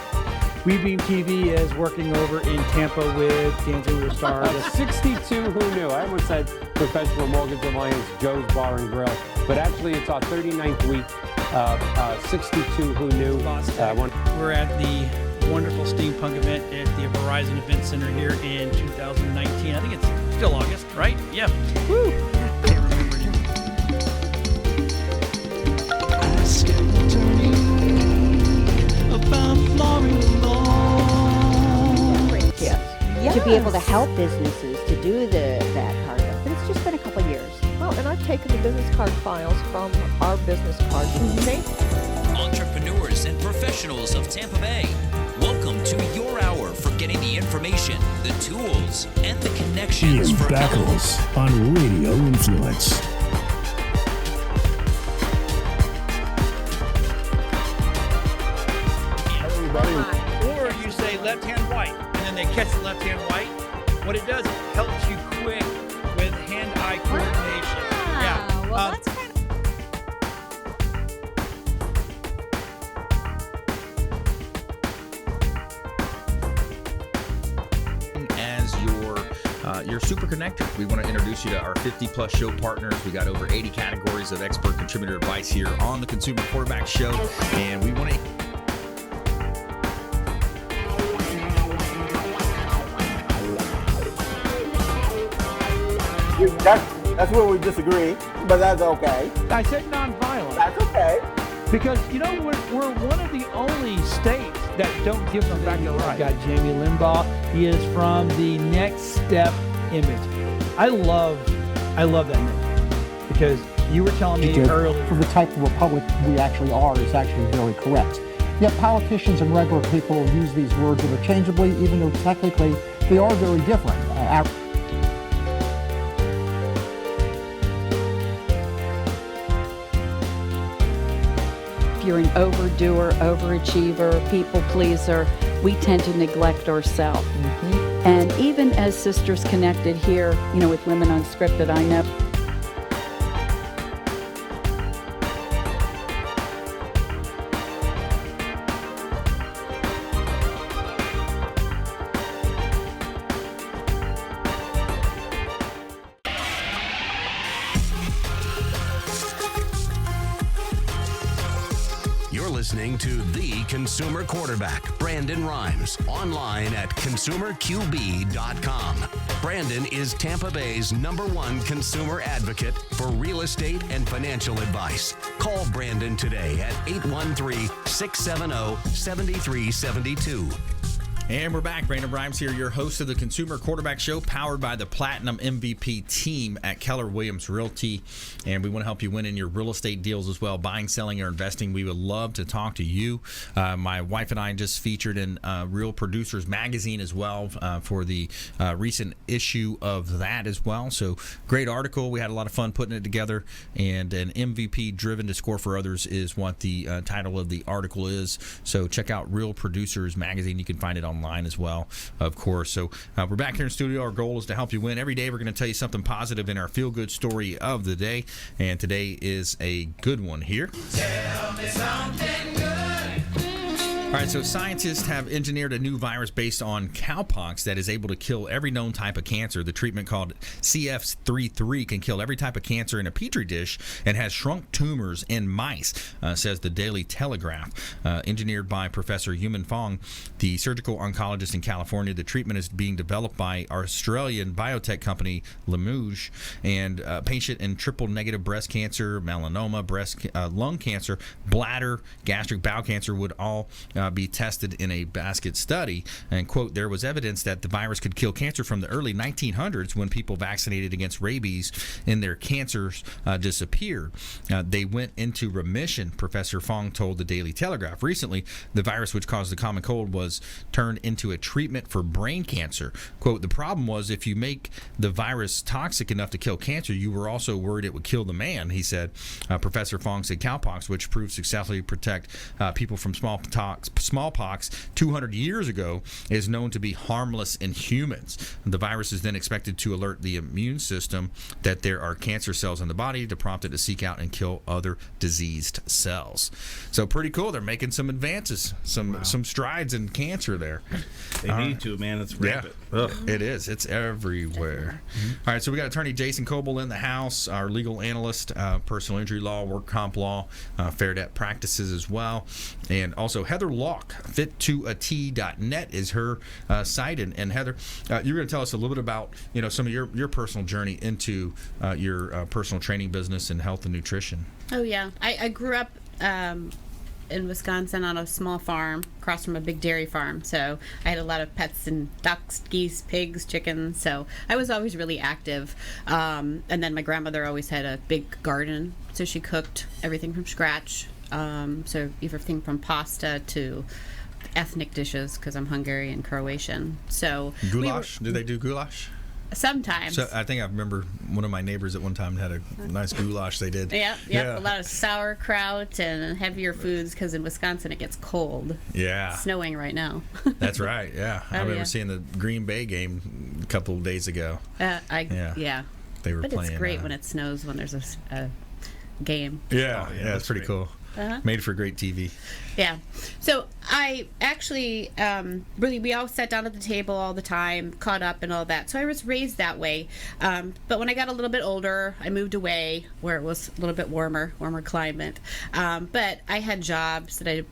Speaker 9: WeBeam TV is working over in Tampa with Dancing with the Stars.
Speaker 10: 62 who knew. I almost said Professional Mortgage Alliance Joe's Bar and Grill, but actually it's our 39th week. 62 who knew.
Speaker 18: We're at the wonderful steampunk event at the Verizon Event Center here in 2019. I think it's still August, right? Yeah. Woo! Can't remember it.
Speaker 3: Ask an attorney about Florida law.
Speaker 8: To be able to help businesses to do that part of it. But it's just been a couple of years.
Speaker 11: Well, and I've taken the business card files from our business cards and made
Speaker 12: Entrepreneurs and professionals of Tampa Bay, welcome to your hour for getting the information, the tools, and the connections
Speaker 13: Ian
Speaker 12: for
Speaker 13: Beckles on Radio Influence.
Speaker 18: Or you say left-hand white, and then they catch the left-hand white. What it does, it helps you quick with hand-eye coordination. Yeah.
Speaker 19: Well, that's kind
Speaker 2: As your super connector, we want to introduce you to our 50-plus show partners. We got over 80 categories of expert contributor advice here on the Consumer Quarterback Show, and we want to.
Speaker 7: That's where we disagree, but that's okay.
Speaker 9: I said nonviolent.
Speaker 7: That's okay.
Speaker 9: Because, we're one of the only states that don't give them back their rights. Got Jamie Limbaugh. He is from the Next Step image. I love that name because you were telling me earlier.
Speaker 14: For the type of republic we actually are is actually very correct. Yet politicians and regular people use these words interchangeably, even though technically they are very different.
Speaker 15: If you're an overdoer, overachiever, people pleaser, we tend to neglect ourselves. And even as Sisters Connected here, with Women Unscripted, I know
Speaker 1: Listening to the Consumer Quarterback, Brandon Rhymes, online at consumerqb.com. Brandon is Tampa Bay's #1 consumer advocate for real estate and financial advice. Call Brandon today at 813-670-7372.
Speaker 2: And we're back. Brandon Rhymes here, your host of the Consumer Quarterback Show, powered by the Platinum MVP team at Keller Williams Realty. And we want to help you win in your real estate deals as well, buying, selling, or investing. We would love to talk to you. My wife and I just featured in Real Producers Magazine as well for the recent issue of that as well. So great article. We had a lot of fun putting it together. And an MVP driven to score for others is what the title of the article is. So check out Real Producers Magazine. You can find it online as well, of course. So we're back here in studio. Our goal is to help you win. Every day we're going to tell you something positive in our feel-good story of the day, and today is a good one here.
Speaker 3: Tell me something good.
Speaker 2: All right, so scientists have engineered a new virus based on cowpox that is able to kill every known type of cancer. The treatment, called CF33, can kill every type of cancer in a petri dish and has shrunk tumors in mice, says the Daily Telegraph. Engineered by Professor Yuman Fong, the surgical oncologist in California. The treatment is being developed by Australian biotech company Lamouge, and patient in triple-negative breast cancer, melanoma, lung cancer, bladder, gastric bowel cancer would all be tested in a basket study. And, quote, there was evidence that the virus could kill cancer from the early 1900s when people vaccinated against rabies and their cancers disappeared. They went into remission, Professor Fong told the Daily Telegraph. Recently, the virus which caused the common cold was turned into a treatment for brain cancer. Quote, the problem was if you make the virus toxic enough to kill cancer, you were also worried it would kill the man, he said. Professor Fong said cowpox, which proved successfully to protect people from smallpox 200 years ago, is known to be harmless in humans. The virus is then expected to alert the immune system that there are cancer cells in the body to prompt it to seek out and kill other diseased cells. So pretty cool. They're making some advances, some strides in cancer there.
Speaker 4: They need to, man. It's rampant.
Speaker 2: Yeah, it is. It's everywhere. All right, so we got attorney Jason Kobal in the house, our legal analyst, personal injury law, work comp law, fair debt practices as well, and also Heather Lalk, fit2at.net is her site. And Heather, you're going to tell us a little bit about some of your personal journey into your personal training business and health and nutrition.
Speaker 5: Oh yeah, I grew up in Wisconsin on a small farm across from a big dairy farm, so I had a lot of pets and ducks, geese, pigs, chickens, so I was always really active. And then my grandmother always had a big garden, so she cooked everything from scratch, so everything from pasta to ethnic dishes, because I'm Hungarian, Croatian. So
Speaker 2: goulash? Do they do goulash?
Speaker 5: Sometimes.
Speaker 2: So I think I remember one of my neighbors at one time had a nice goulash they did.
Speaker 5: Yeah. A lot of sauerkraut and heavier foods, because in Wisconsin it gets cold.
Speaker 2: Yeah.
Speaker 5: It's snowing right now.
Speaker 2: That's right, yeah. I remember seeing the Green Bay game a couple of days ago.
Speaker 5: Yeah.
Speaker 2: They were
Speaker 5: but
Speaker 2: playing.
Speaker 5: It's great when it snows, when there's a game.
Speaker 2: Yeah, it's pretty cool. Made for great TV.
Speaker 5: Yeah. So I actually, we all sat down at the table all the time, caught up and all that. So I was raised that way. But when I got a little bit older, I moved away where it was a little bit warmer climate. But I had jobs that I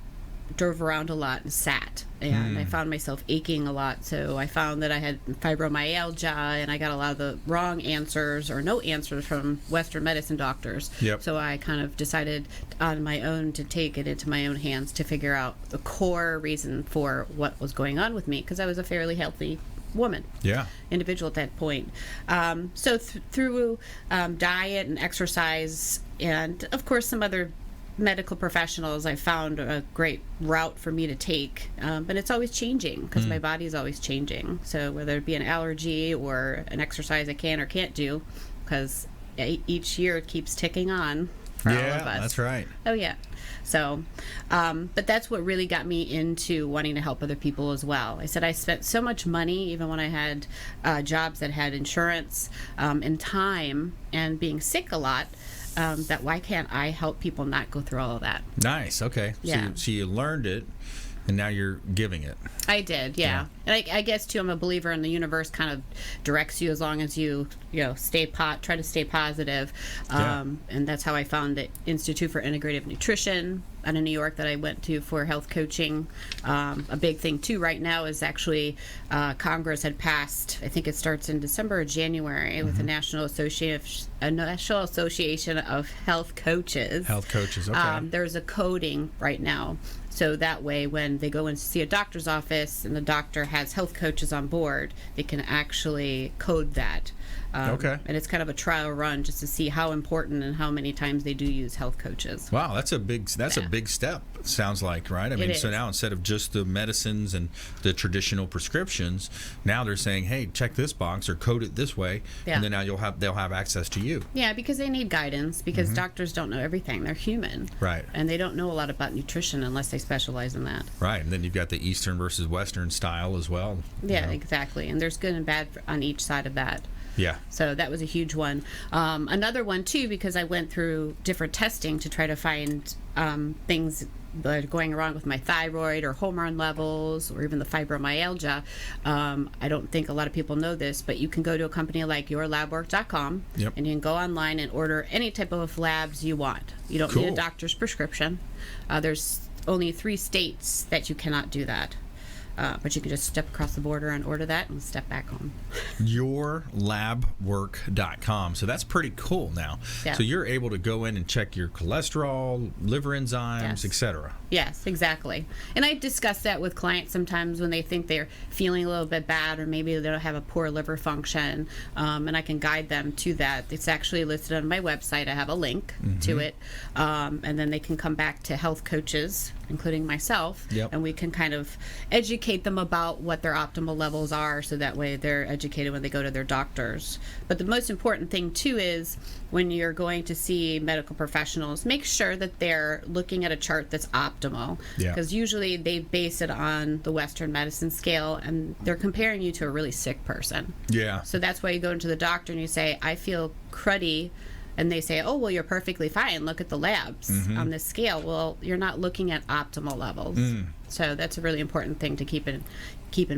Speaker 5: drove around a lot and sat, and I found myself aching a lot. So I found that I had fibromyalgia, and I got a lot of the wrong answers or no answers from Western medicine doctors.
Speaker 2: Yep.
Speaker 5: So I kind of decided on my own to take it into my own hands to figure out the core reason for what was going on with me, because I was a fairly healthy woman, individual at that point. So through diet and exercise, and of course some other medical professionals, I found a great route for me to take, but it's always changing because my body is always changing. So whether it be an allergy or an exercise I can or can't do, because each year it keeps ticking on for all of us.
Speaker 2: That's right.
Speaker 5: Oh yeah. So, but that's what really got me into wanting to help other people as well. I said I spent so much money, even when I had jobs that had insurance, and time, and being sick a lot, that why can't I help people not go through all of that?
Speaker 2: Nice. Okay.
Speaker 5: Yeah.
Speaker 2: So you learned it, and now you're giving it.
Speaker 5: I did, yeah. And I guess too, I'm a believer in the universe kind of directs you as long as you try to stay positive. And that's how I found the Institute for Integrative Nutrition out of New York that I went to for health coaching. A big thing too right now is actually Congress had passed, I think it starts in December or January, with the National Association of Health Coaches.
Speaker 2: Health coaches, okay.
Speaker 5: There's a coding right now. So that way, when they go in to see a doctor's office and the doctor has health coaches on board, they can actually code that.
Speaker 2: Okay.
Speaker 5: And it's kind of a trial run just to see how important and how many times they do use health coaches.
Speaker 2: Wow, that's a big step. It sounds like, right? I mean, so now instead of just the medicines and the traditional prescriptions, now they're saying, "Hey, check this box or code it this way," and then now they'll have access to you.
Speaker 5: Yeah, because they need guidance, because doctors don't know everything. They're human,
Speaker 2: right?
Speaker 5: And they don't know a lot about nutrition unless they specialize in that.
Speaker 2: Right, and then you've got the Eastern versus Western style as well.
Speaker 5: Yeah, exactly. And there's good and bad on each side of that.
Speaker 2: Yeah.
Speaker 5: So that was a huge one. Another one too, because I went through different testing to try to find things that are going wrong with my thyroid or hormone levels or even the fibromyalgia. I don't think a lot of people know this, but you can go to a company like yourlabwork.com and you can go online and order any type of labs you want. You don't need a doctor's prescription. There's only 3 states that you cannot do that. But you can just step across the border and order that and step back home.
Speaker 2: Yourlabwork.com. So that's pretty cool now.
Speaker 5: Yeah.
Speaker 2: So you're able to go in and check your cholesterol, liver enzymes, etc.
Speaker 5: Yes, exactly. And I discuss that with clients sometimes when they think they're feeling a little bit bad or maybe they don't have a poor liver function, and I can guide them to that. It's actually listed on my website. I have a link to it, and then they can come back to health coaches, including myself, and we can kind of educate them about what their optimal levels are, so that way they're educated when they go to their doctors. But the most important thing too is when you're going to see medical professionals, make sure that they're looking at a chart that's optimal, because usually they base it on the Western medicine scale and they're comparing you to a really sick person. So that's why you go into the doctor and you say, I feel cruddy, and they say, oh, well, you're perfectly fine. Look at the labs on this scale. Well, you're not looking at optimal levels. So that's a really important thing to keep in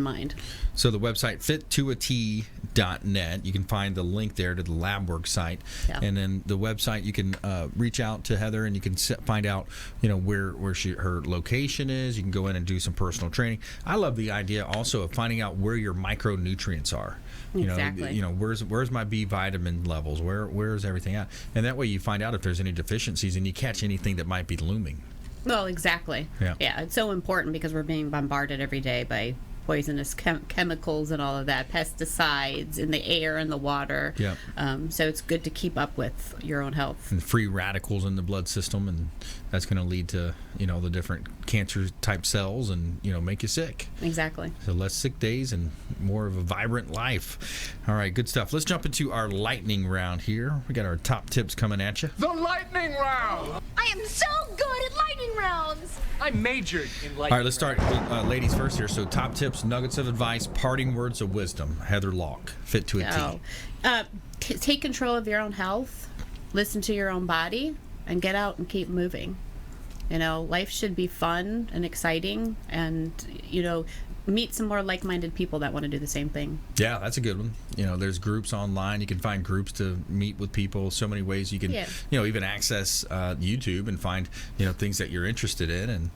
Speaker 5: mind.
Speaker 2: So the website, fit2at.net, you can find the link there to the LabWork site. And then the website, you can reach out to Heather and you can find out, where her location is. You can go in and do some personal training. I love the idea also of finding out where your micronutrients are.
Speaker 5: Exactly.
Speaker 2: Where's my B vitamin levels? Where's everything at? And that way you find out if there's any deficiencies and you catch anything that might be looming.
Speaker 5: Well, exactly. Yeah, it's so important because we're being bombarded every day by poisonous chemicals and all of that, pesticides in the air and the water. So it's good to keep up with your own health.
Speaker 2: And free radicals in the blood system, and that's going to lead to the different cancer type cells and make you sick.
Speaker 5: Exactly.
Speaker 2: So less sick days and more of a vibrant life. All right, good stuff. Let's jump into our lightning round here. We got our top tips coming at you.
Speaker 3: The lightning round. I am so good at lightning rounds. I majored in lightning.
Speaker 2: All right, let's start with ladies first here. So top tips, nuggets of advice, parting words of wisdom. Heather Lalk, fit to a T.
Speaker 5: Take control of your own health. Listen to your own body and get out and keep moving. Life should be fun and exciting, and meet some more like-minded people that want to do the same thing.
Speaker 2: Yeah, that's a good one. There's groups online. You can find groups to meet with people. So many ways you can, even access YouTube and find, things that you're interested in, and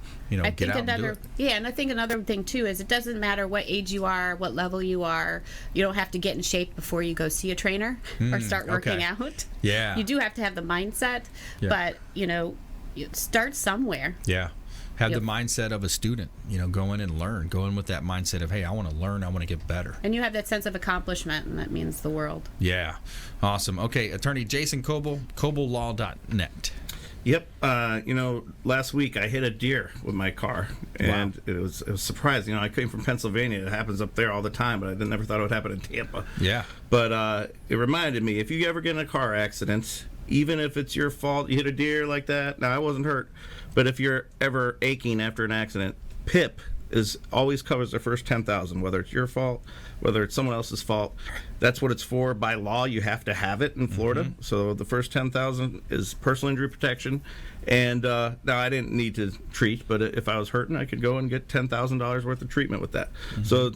Speaker 2: get out and do it.
Speaker 5: Yeah, and I think another thing too is it doesn't matter what age you are, what level you are. You don't have to get in shape before you go see a trainer or start working out.
Speaker 2: Yeah,
Speaker 5: you do have to have the mindset, but you start somewhere.
Speaker 2: Yeah. Have the mindset of a student, go in and learn. Go in with that mindset of, hey, I want to learn, I want to get better.
Speaker 5: And you have that sense of accomplishment, and that means the world.
Speaker 2: Yeah. Awesome. Okay, Attorney Jason Kobal, KobalLaw.net.
Speaker 4: Yep. Last week I hit a deer with my car, and it was surprising. I came from Pennsylvania. It happens up there all the time, but I never thought it would happen in Tampa.
Speaker 2: Yeah.
Speaker 4: But it reminded me, if you ever get in a car accident, even if it's your fault, you hit a deer like that. Now, I wasn't hurt, but if you're ever aching after an accident, PIP always covers the first $10,000, whether it's your fault, whether it's someone else's fault. That's what it's for. By law, you have to have it in Florida. Mm-hmm. So the first $10,000 is personal injury protection. And now I didn't need to treat, but if I was hurting, I could go and get $10,000 worth of treatment with that. Mm-hmm. So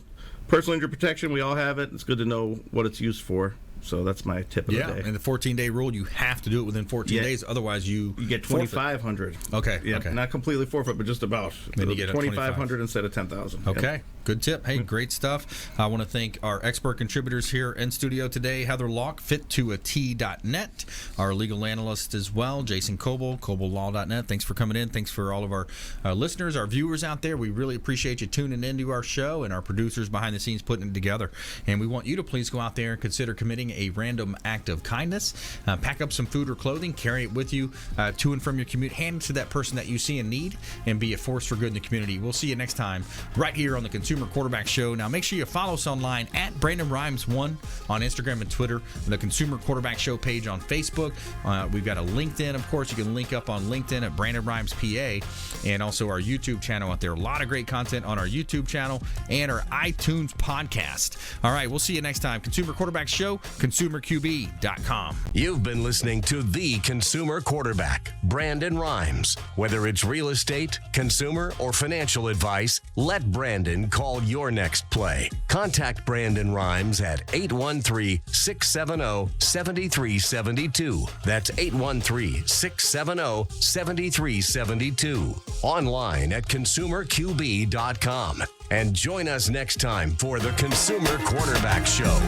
Speaker 4: personal injury protection, we all have it. It's good to know what it's used for. So that's my tip of the day.
Speaker 2: And the 14-day rule, you have to do it within 14 days. Otherwise, you
Speaker 4: get $2,500.
Speaker 2: Okay.
Speaker 4: Yeah,
Speaker 2: okay.
Speaker 4: Not completely forfeit, but just about.
Speaker 2: Then you get
Speaker 4: $2,500 instead of $10,000.
Speaker 2: Okay.
Speaker 4: Yep.
Speaker 2: Good tip. Hey, great stuff. I want to thank our expert contributors here in studio today, Heather Lalk, fit2at.net, our legal analyst as well, Jason Kobal, KobalLaw.net. Thanks for coming in. Thanks for all of our listeners, our viewers out there. We really appreciate you tuning into our show, and our producers behind the scenes putting it together. And we want you to please go out there and consider committing a random act of kindness. Pack up some food or clothing, carry it with you to and from your commute, hand it to that person that you see in need, and be a force for good in the community. We'll see you next time right here on the Consumer Quarterback Show. Now, make sure you follow us online at Brandon Rhymes 1 on Instagram and Twitter, the Consumer Quarterback Show page on Facebook. We've got a LinkedIn, of course. You can link up on LinkedIn at Brandon Rhymes PA, and also our YouTube channel out there. A lot of great content on our YouTube channel and our iTunes podcast. All right, we'll see you next time. Consumer Quarterback Show, ConsumerQB.com.
Speaker 1: You've been listening to The Consumer Quarterback, Brandon Rhymes. Whether it's real estate, consumer, or financial advice, let Brandon call your next play. Contact Brandon Rhymes at 813-670-7372. That's 813-670-7372. Online at ConsumerQB.com. And join us next time for the Consumer Quarterback Show.